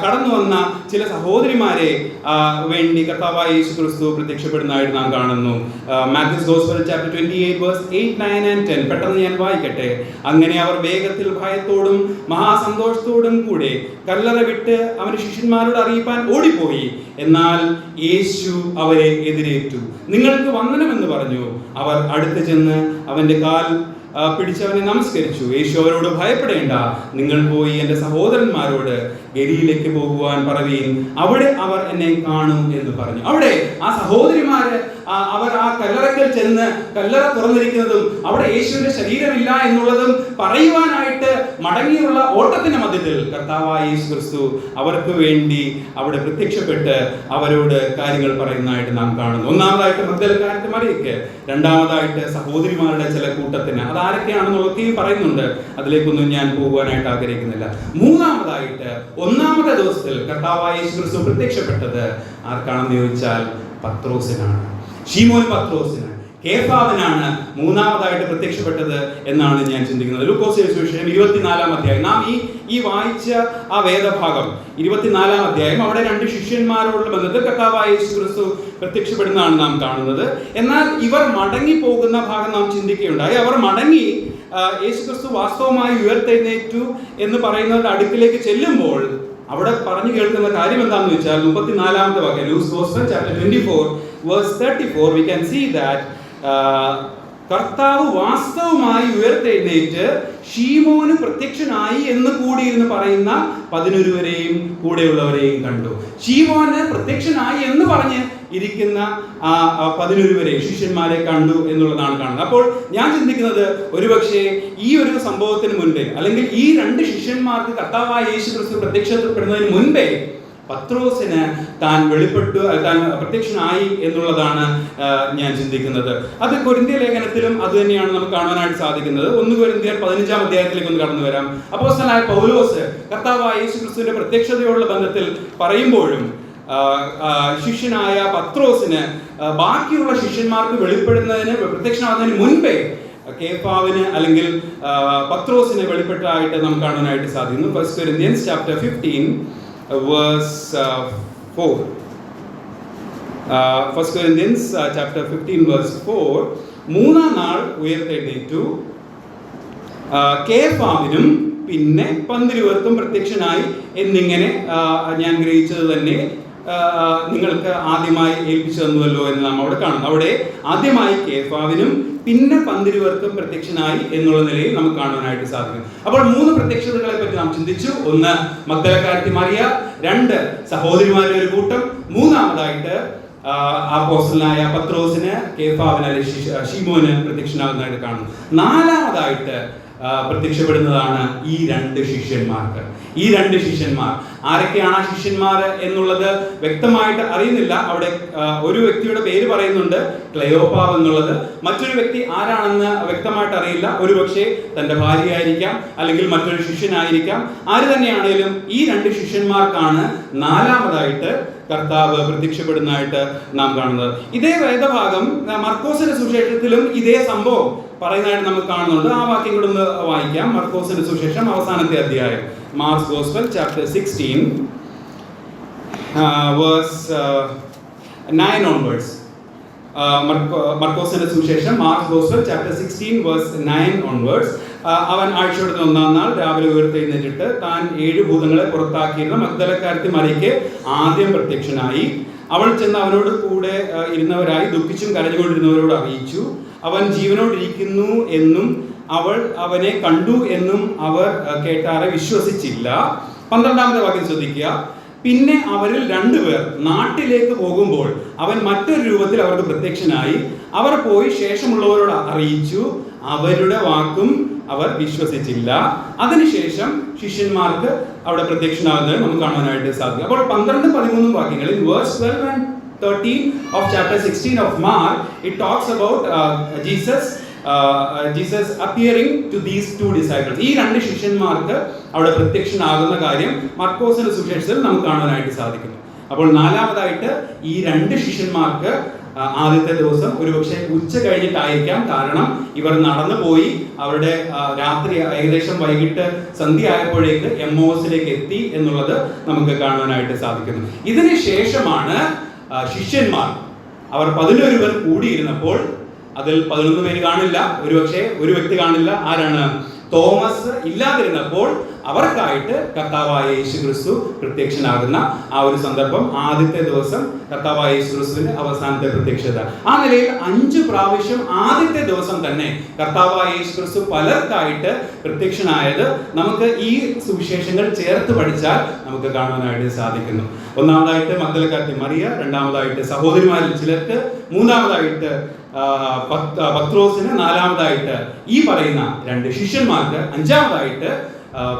കടന്നു വന്ന ചില സഹോദരിമാരെ വേണ്ടി കർത്താവായ യേശു ക്രിസ്തു പ്രത്യക്ഷപ്പെടുന്നതായിട്ട് നാം കാണുന്നു. Matthew's gospel chapter 28 verse 8, 9 and 10 പെട്ടെന്ന് ഞാൻ വായിക്കട്ടെ. അങ്ങനെ അവർ വേഗത്തിൽ ഭയത്തോടും മഹാസന്തോഷത്തോടും കൂടെ കല്ലറ വിട്ട് അവന്റെ ശിഷ്യന്മാരോട് അറിയിപ്പാൻ ഓടിപ്പോയി. എന്നാൽ യേശു അവരെ എതിരേറ്റു. നിങ്ങൾക്ക് വന്ദനമെന്ന് പറഞ്ഞു. അവർ അടുത്ത് ചെന്ന് അവന്റെ കാൽ പിടിച്ചവനെ നമസ്കരിച്ചു. യേശു അവരോട്, ഭയപ്പെടേണ്ട, നിങ്ങൾ പോയി എൻ്റെ സഹോദരന്മാരോട് ഗലീലയ്ക്ക് പോകുവാൻ പറവീൻ, അവിടെ അവർ എന്നെ കാണും എന്ന് പറഞ്ഞു. അവിടെ ആ സഹോദരിമാര് അവർ ആ കല്ലറക്കൽ ചെന്ന് കല്ലറ തുറന്നിരിക്കുന്നതും അവിടെ യേശുവിന്റെ ശരീരമില്ല എന്നുള്ളതും പറയുവാനായിട്ട് മടങ്ങിയുള്ള ഓട്ടത്തിന്റെ മധ്യത്തിൽ കർത്താവായ യേശു ക്രിസ്തു അവർക്ക് വേണ്ടി അവിടെ പ്രത്യക്ഷപ്പെട്ട് അവരോട് കാര്യങ്ങൾ പറയുന്നതായിട്ട് നാം കാണുന്നു. ഒന്നാമതായിട്ട് മഗ്ദലക്കാരത്തി മറിയയ്ക്ക്, രണ്ടാമതായിട്ട് സഹോദരിമാരുടെ ചില കൂട്ടത്തിന്. അതാരൊക്കെയാണെന്നുള്ളതൊക്കെയും പറയുന്നുണ്ട്, അതിലേക്കൊന്നും ഞാൻ പോകുവാനായിട്ട് ആഗ്രഹിക്കുന്നില്ല. മൂന്നാമതായിട്ട് ഒന്നാമത്തെ ദിവസത്തിൽ കർത്താവായ യേശു ക്രിസ്തു പ്രത്യക്ഷപ്പെട്ടത് ആർക്കാണെന്ന് ചോദിച്ചാൽ പത്രോസിനാണ്. ശീമോൻ പത്രോസിന്, കേഫാവിനാണ് മൂന്നാമതായിട്ട് പ്രത്യക്ഷപ്പെട്ടത് എന്നാണ് ഞാൻ ചിന്തിക്കുന്നത്. ലൂക്കോസ് സുവിശേഷം 24-ാം അധ്യായം, നാം ഈ വായിച്ച ആ വേദഭാഗം 24-ാം അധ്യായം, അവിടെ രണ്ട് ശിഷ്യന്മാരോടുള്ള ബന്ധത്തിൽ കർത്താവായ യേശു ക്രിസ്തു പ്രത്യക്ഷപ്പെടുന്നതാണ് നാം കാണുന്നത്. എന്നാൽ ഇവർ മടങ്ങി പോകുന്ന ഭാഗം നാം ചിന്തിക്കുകയുണ്ടായി. അവർ മടങ്ങി യേശു ക്രിസ്തു വാസ്തവമായി ഉയർത്തെഴുന്നേറ്റു എന്ന് പറയുന്നവരുടെ അടുക്കിലേക്ക് ചെല്ലുമ്പോൾ അവിടെ പറഞ്ഞു കേൾക്കുന്ന കാര്യം എന്താണെന്ന് വെച്ചാൽ 34-ാമത്തെ വാക്യം, loose gospel chapter 24 verse 34, we can see that കർത്താവ് വാസ്തവമായി ഉയർത്തെഴുന്നേറ്റ് ശീമോന് പ്രത്യക്ഷനായി എന്ന് കൂടിയിരുന്ന് പറയുന്ന 11 കൂടെയുള്ളവരെയും കണ്ടു. ശീമോന് പ്രത്യക്ഷനായി എന്ന് പറഞ്ഞ് ഇരിക്കുന്ന 11 ശിഷ്യന്മാരെ കണ്ടു എന്നുള്ളതാണ് കാണുന്നത്. അപ്പോൾ ഞാൻ ചിന്തിക്കുന്നത്, ഒരുപക്ഷെ ഈ ഒരു സംഭവത്തിന് മുൻപേ, അല്ലെങ്കിൽ ഈ രണ്ട് ശിഷ്യന്മാർക്ക് കർത്താവായ യേശു ക്രിസ്തു പ്രത്യക്ഷപ്പെടുന്നതിന് മുൻപേ പത്രോസിന് താൻ പ്രത്യക്ഷനായി എന്നുള്ളതാണ് ഞാൻ ചിന്തിക്കുന്നത്. അത് കൊരിന്ത്യ ലേഖനത്തിലും അത് തന്നെയാണ് നമുക്ക് കാണാനായിട്ട് സാധിക്കുന്നത്. 1 കൊരിന്ത്യർ 15-ാം അധ്യായത്തിലേക്ക് ഒന്ന് കടന്നു വരാം. അപ്പോസ്തലനായ പൗലോസ് കർത്താവായ യേശു ക്രിസ്തുവിന്റെ പ്രത്യക്ഷതയോടുള്ള ബന്ധത്തിൽ പറയുമ്പോഴും ശിഷ്യനായ പത്രോസിന് ബാക്കിയുള്ള ശിഷ്യന്മാർക്ക് പ്രത്യക്ഷനാകുന്നതിന് മുൻപേ കേഫാവിന് അല്ലെങ്കിൽ പത്രോസിന് വെളിപ്പെട്ടതായിട്ട് നമുക്ക് കാണാനായിട്ട് സാധിക്കുന്നു. 1 Corinthians chapter 15 verse 4. 1 Corinthians chapter 15 verse 4, മൂന്നാം നാൾ ഉയർത്തെഴുന്നേറ്റു, കേഫാവിനും പിന്നെ 12 പ്രത്യക്ഷനായി എന്നിങ്ങനെ ഞാൻ ഗ്രഹിച്ചത് തന്നെ നിങ്ങൾക്ക് ആദ്യമായി ഏൽപ്പിച്ചു തന്നുവല്ലോ എന്ന് നാം അവിടെ കാണുന്നു. അവിടെ ആദ്യമായി കേഫാവിനും പിന്നെ 12 പ്രത്യക്ഷനായി എന്നുള്ള നിലയിൽ നമുക്ക് കാണാനായിട്ട് സാധിക്കും. അപ്പോൾ 3 പ്രത്യക്ഷതകളെ പറ്റി നാം ചിന്തിച്ചു. 1 മഗ്ദലക്കാരത്തി മറിയ, 2 സഹോദരിമാരുടെ ഒരു കൂട്ടം, മൂന്നാമതായിട്ട് അപ്പോസ്തലനായ പത്രോസിന്, കേഫാവിന് അല്ലെങ്കിൽ ശീമോന് പ്രത്യക്ഷനാകുന്നതായിട്ട് കാണുന്നു. നാലാമതായിട്ട് പ്രത്യക്ഷപ്പെടുന്നതാണ് ഈ 2 ശിഷ്യന്മാർക്ക്. ഈ 2 ശിഷ്യന്മാർ ആരൊക്കെയാണ് ആ ശിഷ്യന്മാർ എന്നുള്ളത് വ്യക്തമായിട്ട് അറിയുന്നില്ല. അവിടെ ഒരു വ്യക്തിയുടെ പേര് പറയുന്നുണ്ട്, ക്ലെയോപ്പാവ് എന്നുള്ളത്. മറ്റൊരു വ്യക്തി ആരാണെന്ന് വ്യക്തമായിട്ട് അറിയില്ല. ഒരുപക്ഷെ തന്റെ ഭാര്യയായിരിക്കാം, അല്ലെങ്കിൽ മറ്റൊരു ശിഷ്യനായിരിക്കാം. ആര് തന്നെയാണെങ്കിലും ഈ 2 ശിഷ്യന്മാർക്കാണ് നാലാമതായിട്ട് കർത്താവ് പ്രത്യക്ഷപ്പെടുന്നതായിട്ട് നാം കാണുന്നത്. ഇതേ വേദഭാഗം മർക്കോസിന്റെ സുവിശേഷത്തിലും ഇതേ സംഭവം പറയുന്നതായിട്ട് നമുക്ക് കാണുന്നുണ്ട്. ആ വാക്യം കൂടെ ഒന്ന് വായിക്കാം. മർക്കോസിന്റെ സുവിശേഷം അവസാനത്തെ അധ്യായം, marks gospel chapter 16 verse 9 onwards. മർക്കോസിന്റെ സുവിശേഷം marks gospel chapter 16 verse 9 onwards. അവൻ ആഴ്ചയുടെ 1-ാം നാൾ രാവിലെ ഉയർത്തെഴുന്നേറ്റിട്ട് താൻ 7 ഭൂതങ്ങളെ പുറത്താക്കിയിരുന്ന മഗ്ദലക്കാരത്തി മറിയയ്ക്ക് ആദ്യം പ്രത്യക്ഷനായി. അവൾ ചെന്ന് അവനോട് കൂടെ ഇരുന്നവരായി ദുഃഖിച്ചും കരഞ്ഞുകൊണ്ടിരുന്നവരോട് അറിയിച്ചു. അവൻ ജീവനോടിരിക്കുന്നു എന്നും അവൾ അവനെ കണ്ടു എന്നും അവർ കേട്ടാറെ വിശ്വസിച്ചില്ല. 12-ാമത്തെ വാക്യം ശ്രദ്ധിക്കുക. പിന്നെ അവരിൽ 2 പേർ നാട്ടിലേക്ക് പോകുമ്പോൾ അവൻ മറ്റൊരു രൂപത്തിൽ അവർക്ക് പ്രത്യക്ഷനായി. അവർ പോയി ശേഷമുള്ളവരോട് അറിയിച്ചു. അവരുടെ വാക്കും അവർ വിശ്വസിച്ചില്ല. അതിനുശേഷം ശിഷ്യന്മാർക്ക് അവിടെ പ്രത്യക്ഷനാകുന്നത് നമുക്ക് കാണാനായിട്ട് സാധിക്കും. അപ്പോൾ 12-13 വാക്യങ്ങളിൽ verse 12 and 13 of chapter 16 of Mark, it talks about Jesus appearing to these 2 disciples. ഈ 2 ശിഷ്യന്മാർക്ക് അവിടെ പ്രത്യക്ഷനാകുന്ന കാര്യം മർക്കോസിന്റെ സുവിശേഷത്തിൽ നമുക്ക് കാണാനായിട്ട് സാധിക്കുന്നു. അപ്പോൾ നാലാമതായിട്ട് ഈ 2 ശിഷ്യന്മാർക്ക് ആദ്യത്തെ ദിവസം ഒരുപക്ഷെ ഉച്ച കഴിഞ്ഞിട്ടായിരിക്കാം. കാരണം ഇവർ നടന്നു പോയി അവരുടെ രാത്രി ഏകദേശം വൈകിട്ട് സന്ധ്യ ആയപ്പോഴേക്ക് എമ്മോസിലേക്ക് എത്തി എന്നുള്ളത് നമുക്ക് കാണുവാനായിട്ട് സാധിക്കുന്നു. ഇതിന് ശേഷമാണ് ശിഷ്യന്മാർ, അവർ 11 പേർ കൂടിയിരുന്നപ്പോൾ, അതിൽ 11 പേര് കാണില്ല, ഒരുപക്ഷെ ഒരു വ്യക്തി കാണില്ല. ആരാണ്? തോമസ് ഇല്ലാതിരുന്നപ്പോൾ അവർക്കായിട്ട് കർത്താവായ യേശു ക്രിസ്തു പ്രത്യക്ഷനാകുന്ന ആ ഒരു സന്ദർഭം, ആദ്യത്തെ ദിവസം കർത്താവായ യേശു ക്രിസ്തുവിന്റെ അവസാനത്തെ പ്രത്യക്ഷത. ആ നിലയിൽ 5 പ്രാവശ്യം ആദ്യത്തെ ദിവസം തന്നെ കർത്താവായ യേശു ക്രിസ്തു പലർക്കായിട്ട് പ്രത്യക്ഷനായത് നമുക്ക് ഈ സുവിശേഷങ്ങൾ ചേർത്ത് പഠിച്ചാൽ നമുക്ക് കാണുവാനായിട്ട് സാധിക്കുന്നു. ഒന്നാമതായിട്ട് മഗ്ദലക്കാരത്തി മറിയ, രണ്ടാമതായിട്ട് സഹോദരിമാരിൽ ചിലർക്ക്, മൂന്നാമതായിട്ട് പത്രോസിന്, നാലാമതായിട്ട് ഈ പറയുന്ന 2 ശിഷ്യന്മാർക്ക്, അഞ്ചാമതായിട്ട്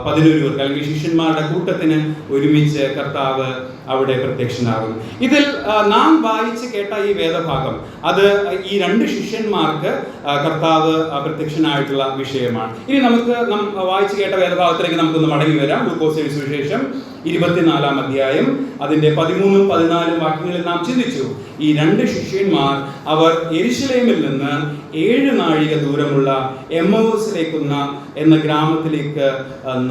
11 പേർക്ക് അല്ലെങ്കിൽ ശിഷ്യന്മാരുടെ കൂട്ടത്തിന് ഒരുമിച്ച് കർത്താവ് അവിടെ പ്രത്യക്ഷനാകുന്നു. ഇതിൽ നാം വായിച്ച് കേട്ട ഈ വേദഭാഗം, അത് ഈ 2 ശിഷ്യന്മാർക്ക് കർത്താവ് പ്രത്യക്ഷനായിട്ടുള്ള വിഷയമാണ്. ഇനി നമുക്ക് വായിച്ച് കേട്ട വേദഭാഗത്തിലേക്ക് നമുക്കൊന്ന് മടങ്ങി വരാം. ലൂക്കോസ് എഴുതിയ സുവിശേഷം 24-ാം അധ്യായം അതിന്റെ 13-ഉം 14-ഉം വാക്യങ്ങളിൽ നാം ചിന്തിച്ചു. ഈ 2 ശിഷ്യന്മാർ അവർ യെരുശലേമിൽ നിന്ന് 7 നാഴിക ദൂരമുള്ള എമ്മൗസിലേക്കുന്ന എന്ന ഗ്രാമത്തിലേക്ക്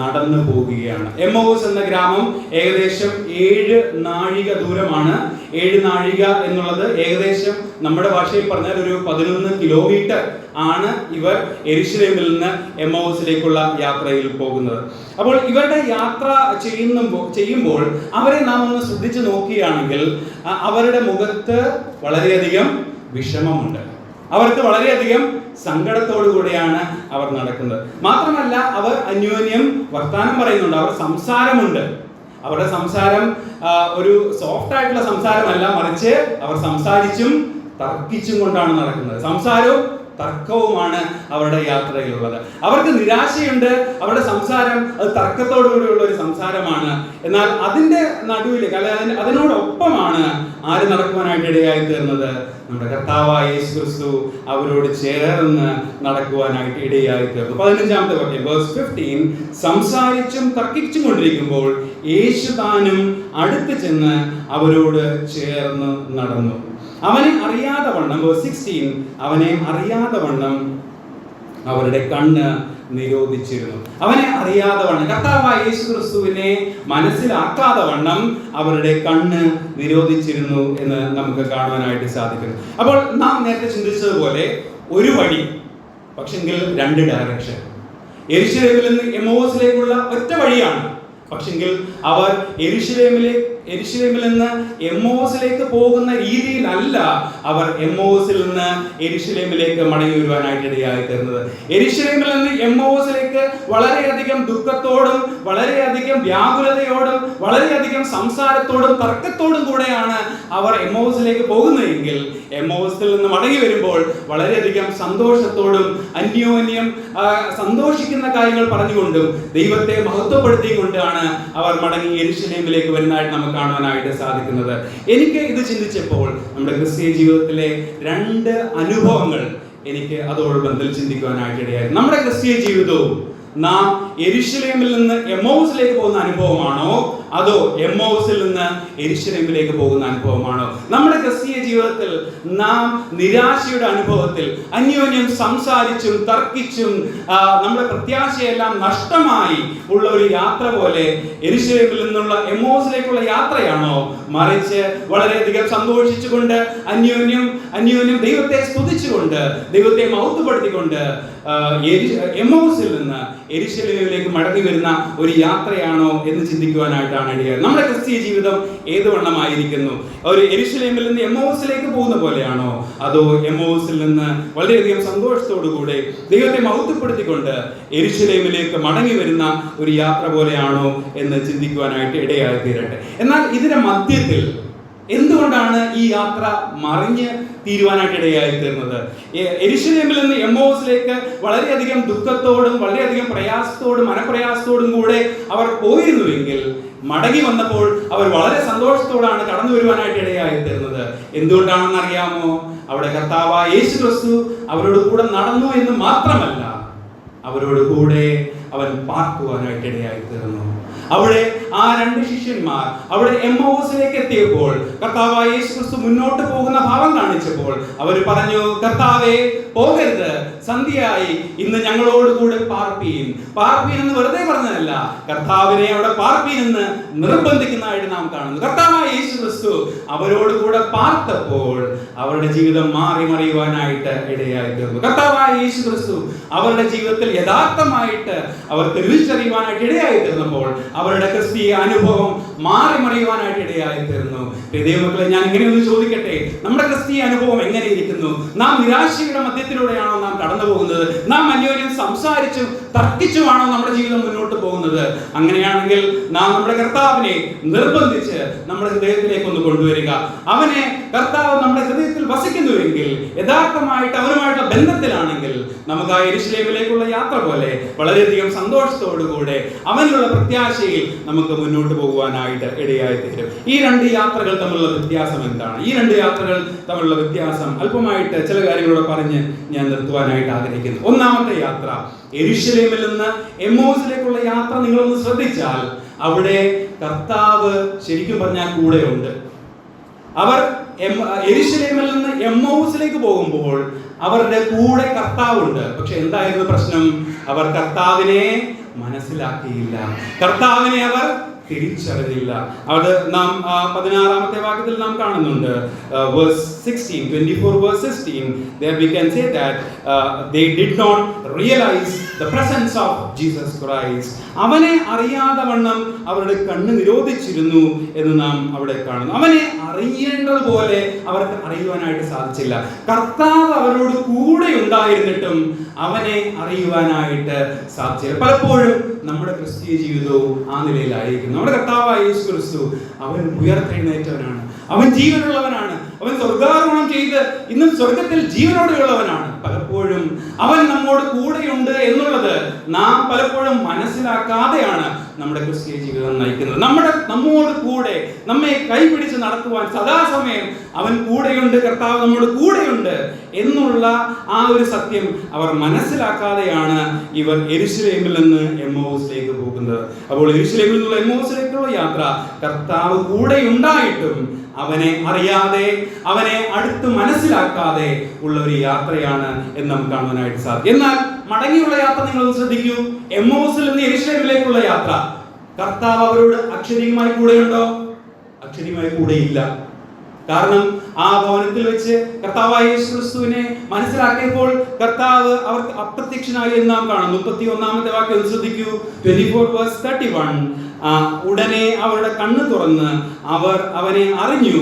നടന്നു പോവുകയാണ്. എമ്മൗസ് എന്ന ഗ്രാമം ഏകദേശം 7 നാഴിക ദൂരമാണ്. 7 നാഴിക എന്നുള്ളത് ഏകദേശം നമ്മുടെ ഭാഷയിൽ പറഞ്ഞാൽ ഒരു 11 കിലോമീറ്റർ ആണ് ഇവർ യെരുശലേമിൽ നിന്ന് എമ്മൗസിലേക്കുള്ള യാത്രയിൽ പോകുന്നത്. അപ്പോൾ ഇവരുടെ യാത്ര ചെയ്യുമ്പോൾ അവരെ നാം ഒന്ന് ശ്രദ്ധിച്ചു നോക്കുകയാണെങ്കിൽ അവരുടെ മുഖത്ത് വളരെയധികം വിഷമമുണ്ട്. അവർക്ക് വളരെയധികം സങ്കടത്തോടു കൂടിയാണ് അവർ നടക്കുന്നത്. മാത്രമല്ല അവർ അന്യോന്യം വർത്താനം പറയുന്നുണ്ട്, അവർ സംസാരമുണ്ട്. അവരുടെ സംസാരം ഒരു സോഫ്റ്റ് ആയിട്ടുള്ള സംസാരമല്ല, മറിച്ച് അവർ സംസാരിച്ചും തർക്കിച്ചും കൊണ്ടാണ് നടക്കുന്നത്. സംസാരവും തർക്കവുമാണ് അവരുടെ യാത്രയിലുള്ളത്. അവർക്ക് നിരാശയുണ്ട്. അവരുടെ സംസാരം അത് തർക്കത്തോടു കൂടിയുള്ള ഒരു സംസാരമാണ്. എന്നാൽ അതിന്റെ നടുവിൽ അതിനോടൊപ്പമാണ് ആര് നടക്കുവാനായിട്ട് ഇടയായി തീർന്നത്? നമ്മുടെ കർത്താവായ യേശു ക്രിസ്തു അവരോട് ചേർന്ന് നടക്കുവാനായിട്ട് ഇടയായി തീർന്നു. 15-ാമത്തെ വാക്യം, വേഴ്സ് 15, സംസാരിച്ചും തർക്കിച്ചും കൊണ്ടിരിക്കുമ്പോൾ യേശു താനും അടുത്ത് ചെന്ന് അവരോട് ചേർന്ന് നടന്നു. അവനെ അറിയാതെ വണ്ണം, വേഴ്സ് 16, അവനെ അറിയാതെ വണ്ണം അവരുടെ കണ്ണ് നിരോധിച്ചിരുന്നു. അവനെ അറിയാതെ വണ്ണം, കർത്താവായ യേശു ക്രിസ്തുവിനെ മനസ്സിലാക്കാതെ വണ്ണം അവരുടെ കണ്ണ് നിരോധിച്ചിരുന്നു എന്ന് നമുക്ക് കാണുവാനായിട്ട് സാധിക്കുന്നു. അപ്പോൾ നാം നേരത്തെ ചിന്തിച്ചതുപോലെ ഒരു വഴി, പക്ഷെങ്കിൽ 2 ഡയറക്ഷൻ. യെരുശലേമിൽ നിന്ന് എമ്മൗസിലേക്കുള്ള ഒറ്റ വഴിയാണ്, പക്ഷെങ്കിൽ അവർ യെരുശലേമിൽ നിന്ന് എമ്മൗസിലേക്ക് പോകുന്ന രീതിയിലല്ല അവർ എമ്മൗസിൽ നിന്ന് യെരുശലേമിലേക്ക് മടങ്ങി വരുവാനായിട്ട് ഇടയായി തീർന്നത്. യെരുശലേമിൽ നിന്ന് എമ്മൗസിലേക്ക് വളരെയധികം ദുഃഖത്തോടും വളരെയധികം വ്യാകുലതയോടും വളരെയധികം സംസാരത്തോടും തർക്കത്തോടും കൂടെയാണ് അവർ എമ്മൗസിലേക്ക് പോകുന്നതെങ്കിൽ എമ്മൗസിൽ നിന്ന് മടങ്ങി വരുമ്പോൾ വളരെയധികം സന്തോഷത്തോടും അന്യോന്യം സന്തോഷിക്കുന്ന കാര്യങ്ങൾ പറഞ്ഞുകൊണ്ടും ദൈവത്തെ മഹത്വപ്പെടുത്തിയും കൊണ്ടാണ് അവർ മടങ്ങി യെരുശലേമിലേക്ക് വരുന്നതായിട്ട് നമുക്ക് കാണുവാനായിട്ട് സാധിക്കുന്നത്. എനിക്ക് ഇത് ചിന്തിച്ചപ്പോൾ നമ്മുടെ ക്രിസ്തീയ ജീവിതത്തിലെ 2 അനുഭവങ്ങൾ എനിക്ക് അതോട് ബന്ധത്തിൽ ചിന്തിക്കുവാനായിട്ട് ഇടയായി. നമ്മുടെ ക്രിസ്തീയ ജീവിതവും നാം യെരുശലേമിൽ നിന്ന് എമ്മൗസിലേക്ക് പോകുന്ന അനുഭവമാണോ, അതോ എമ്മൗസിൽ നിന്ന് യെരുശലേമിലേക്ക് പോകുന്ന അനുഭവമാണോ? നമ്മുടെ ക്രിസ്തീയ ജീവിതത്തിൽ നാം നിരാശയുടെ അനുഭവത്തിൽ അന്യോന്യം സംസാരിച്ചും തർക്കിച്ചും നമ്മുടെ പ്രത്യാശയെല്ലാം നഷ്ടമായി ഉള്ള ഒരു യാത്ര പോലെ യെരുശലേമിൽ നിന്നുള്ള എമ്മൗസിലേക്കുള്ള യാത്രയാണോ, മറിച്ച് വളരെയധികം സന്തോഷിച്ചുകൊണ്ട് അന്യോന്യം ദൈവത്തെ സ്തുതിച്ചുകൊണ്ട് ദൈവത്തെ മഹത്വപ്പെടുത്തിക്കൊണ്ട് എമ്മൗസിൽ നിന്ന് യെരുശലേമിലേക്ക് മടങ്ങി വരുന്ന ഒരു യാത്രയാണോ എന്ന് ചിന്തിക്കുവാനായിട്ടാണ് ഇടയായത്. നമ്മുടെ ക്രിസ്തീയ ജീവിതം ഏത് വണ്ണമായിരിക്കുന്നു? ഒരു യെരുശലേമിൽ നിന്ന് എമ്മൗസിലേക്ക് പോകുന്ന പോലെയാണോ, അതോ എമ്മൗസിൽ നിന്ന് വളരെയധികം സന്തോഷത്തോടുകൂടെ ദൈവത്തെ മഹത്വപ്പെടുത്തിക്കൊണ്ട് യെരുശലേമിലേക്ക് മടങ്ങി വരുന്ന ഒരു യാത്ര പോലെയാണോ എന്ന് ചിന്തിക്കുവാനായിട്ട് ഇടയായി തീരട്ടെ. എന്നാൽ ഇതിന്റെ മധ്യത്തിൽ എന്തുകൊണ്ടാണ് ഈ യാത്ര മറിഞ്ഞ് തീരുവാനായിട്ട് ഇടയായി തീർന്നത്? യെരുശലേമിൽ നിന്ന് എമ്മൗസിലേക്ക് വളരെയധികം ദുഃഖത്തോടും വളരെയധികം പ്രയാസത്തോടും മനപ്രയാസത്തോടും കൂടെ അവർ പോയിരുന്നുവെങ്കിൽ മടങ്ങി വന്നപ്പോൾ അവർ വളരെ സന്തോഷത്തോടാണ് കടന്നു വരുവാനായിട്ട് ഇടയായി തീർന്നത്. എന്തുകൊണ്ടാണെന്ന് അറിയാമോ? അവിടെ കർത്താവായ യേശു ക്രിസ്തു അവരോട് കൂടെ നടന്നു എന്ന് മാത്രമല്ല, അവരോട് കൂടെ അവൻ പാർക്കുവാനായിട്ട് ഇടയായി തീർന്നു. അവിടെ ആ രണ്ട് ശിഷ്യന്മാർ അവിടെ എമ്മൗസിലേക്ക് എത്തിയപ്പോൾ കർത്താവായ യേശു ക്രിസ്തു മുന്നോട്ട് പോകുന്ന ഭാവം കാണിച്ചപ്പോൾ അവർ പറഞ്ഞു, കർത്താവേ പോകരുത്, സന്ധ്യയായി, ഇന്ന് ഞങ്ങളോട് കൂടെ പാർപ്പീൻ. പാർപ്പീൻ എന്ന് വെറുതെ പറഞ്ഞതല്ല, കർത്താവിനെ അവിടെ പാർപ്പീൻ എന്ന് നിർബന്ധിക്കുന്നതായിട്ട് നാം കാണുന്നു. കർത്താവായ യേശു ക്രിസ്തു അവരോട് കൂടെ പാർത്തപ്പോൾ അവരുടെ ജീവിതം മാറി മറിയുവാനായിട്ട് ഇടയായി തീർന്നു. കർത്താവായ യേശു ക്രിസ്തു അവരുടെ ജീവിതത്തിൽ യഥാർത്ഥമായിട്ട് അവർക്ക് രുചിച്ചറിയുവാനായിട്ട് ഇടയായി തീർന്നപ്പോൾ അവരുടെ ക്രിസ്തീയ അനുഭവം മാറി മറിയുവാനായിട്ട് ഇടയായി തീർന്നു. ദൈവമക്കളെ, ഞാൻ ഇങ്ങനെ ഒന്ന് ചോദിക്കട്ടെ, നമ്മുടെ ക്രിസ്തീയ അനുഭവം എങ്ങനെ ഇരിക്കുന്നു? നാം നിരാശയുടെ മധ്യത്തിലൂടെയാണോ നാം കടന്നു പോകുന്നത്? നാം അന്യോന്യം സംസാരിച്ചും തർക്കിച്ചുമാണോ നമ്മുടെ ജീവിതം മുന്നോട്ട് പോകുന്നത്? അങ്ങനെയാണെങ്കിൽ നാം നമ്മുടെ കർത്താവിനെ നിർബന്ധിച്ച് നമ്മുടെ ഹൃദയത്തിലേക്ക് ഒന്ന് കൊണ്ടുവരിക. അവനെ കർത്താവ് നമ്മുടെ ഹൃദയത്തിൽ വസിക്കുന്നുവെങ്കിൽ, യഥാർത്ഥമായിട്ട് അവനുമായിട്ടുള്ള ബന്ധത്തിലാണെങ്കിൽ, നമുക്ക് ആ യെരൂശലേമിലേക്കുള്ള യാത്ര പോലെ വളരെയധികം സന്തോഷത്തോടുകൂടെ അവനുള്ള പ്രത്യാശയിൽ നമുക്ക് മുന്നോട്ട് പോകുവാനായിട്ട് ഇടയായി തീരും. ഈ രണ്ട് യാത്രകൾ തമ്മിലുള്ള വ്യത്യാസം എന്താണ്? ഈ രണ്ട് യാത്രകൾ തമ്മിലുള്ള വ്യത്യാസം അല്പമായിട്ട് ചില കാര്യങ്ങളോട് പറഞ്ഞ് ഞാൻ നിർത്തുവാനായിട്ട് ആഗ്രഹിക്കുന്നു. ഒന്നാമത്തെ യാത്ര, യെരൂശലേമിൽ നിന്ന് എമ്മൗസിലേക്കുള്ള യാത്ര നിങ്ങളൊന്ന് ശ്രദ്ധിച്ചാൽ അവിടെ കർത്താവ് ശരിക്കും പറഞ്ഞാൽ കൂടെയുണ്ട്. അവർ യെരൂശലേമിൽ നിന്ന് എമ്മൗസിലേക്ക് പോകുമ്പോൾ അവരുടെ കൂടെ കർത്താവുണ്ട്. പക്ഷെ എന്തായിരുന്നു പ്രശ്നം? അവർ കർത്താവിനെ മനസ്സിലാക്കിയില്ല, കർത്താവിനെ അവർ തിരിച്ചറിഞ്ഞില്ല. അത് നാം 16ാമത്തെ വാക്യത്തിൽ നാം കാണുന്നുണ്ട്. verse 16, 24 verse 16, there we can say that they did not realize the presence of Jesus Christ. അവനെ അറിയാതെ വണ്ണം അവരുടെ കണ്ണ് നിരോധിച്ചിരുന്നു എന്ന് നാം അവിടെ കാണുന്നു. അവനെ അറിയേണ്ടതുപോലെ അവർക്ക് അറിയുവാനായിട്ട് സാധിച്ചില്ല. കർത്താവ് അവരോട് കൂടെ ഉണ്ടായിരുന്നിട്ടും അവനെ അറിയുവാനായിട്ട് സാധിച്ചില്ല. പലപ്പോഴും നമ്മുടെ ക്രിസ്തീയ ജീവിതവും ആ നിലയിലായിരിക്കും. നമ്മുടെ കർത്താവായ യേശു ക്രിസ്തു അവൻ ഉയർത്തെഴുന്നേറ്റവനാണ്, അവൻ ജീവനുള്ളവനാണ്, അവൻ സ്വർഗാരോഹണം ചെയ്ത് ഇന്നും സ്വർഗത്തിൽ ജീവനോടെയുള്ളവനാണ്. പലപ്പോഴും അവൻ നമ്മോട് കൂടെയുണ്ട് എന്നുള്ളത് നാം പലപ്പോഴും മനസ്സിലാക്കാതെയാണ് നമ്മുടെ ക്രിസ്തീയ ജീവിതം നയിക്കുന്നത്. നമ്മോട് കൂടെ നമ്മെ കൈപിടിച്ച് നടത്തുവാൻ സദാസമയം അവൻ കൂടെയുണ്ട്, കർത്താവ് നമ്മോട് കൂടെയുണ്ട് എന്നുള്ള ആ ഒരു സത്യം അവർ മനസ്സിലാക്കാതെയാണ് ഇവർ യെരൂശലേമിൽ നിന്ന് എമ്മൗസിലേക്ക് പോകുന്നത്. അപ്പോൾ യെരൂശലേമിൽ നിന്നുള്ള എമ്മൗസിലേക്കുള്ള യാത്ര കർത്താവ് കൂടെ ഉണ്ടായിട്ടും അവനെ അറിയാതെ, അവനെ അടുത്ത് മനസ്സിലാക്കാതെ ഉള്ള ഒരു യാത്രയാണ് എന്ന് നമുക്ക് കാണുവാനായിട്ട് സാധിക്കും. എന്നാൽ മടങ്ങിയുള്ള യാത്ര നിങ്ങൾ ശ്രദ്ധിക്കൂ. എമ്മൗസിൽ നിന്ന് യെരൂശലേമിലേക്കുള്ള യാത്ര കർത്താവ് അവരോട് അക്ഷരീയമായി കൂടെയുണ്ടോ? അക്ഷരീയമായി കൂടെയില്ല. കാരണം ആ ഭവനത്തിൽ വെച്ച് കർത്താവായ യേശു ക്രിസ്തുവിനെ മനസ്സിലാക്കിയപ്പോൾ കർത്താവ് അവർക്ക് അപ്രത്യക്ഷനായി എന്ന് നാം കാണുന്നു. 31ാമത്തെ വാക്യം ശ്രദ്ധിക്കൂ. 24 verse 31. ഉടനെ അവരുടെ കണ്ണ് തുറന്ന് അവർ അവനെ അറിഞ്ഞു,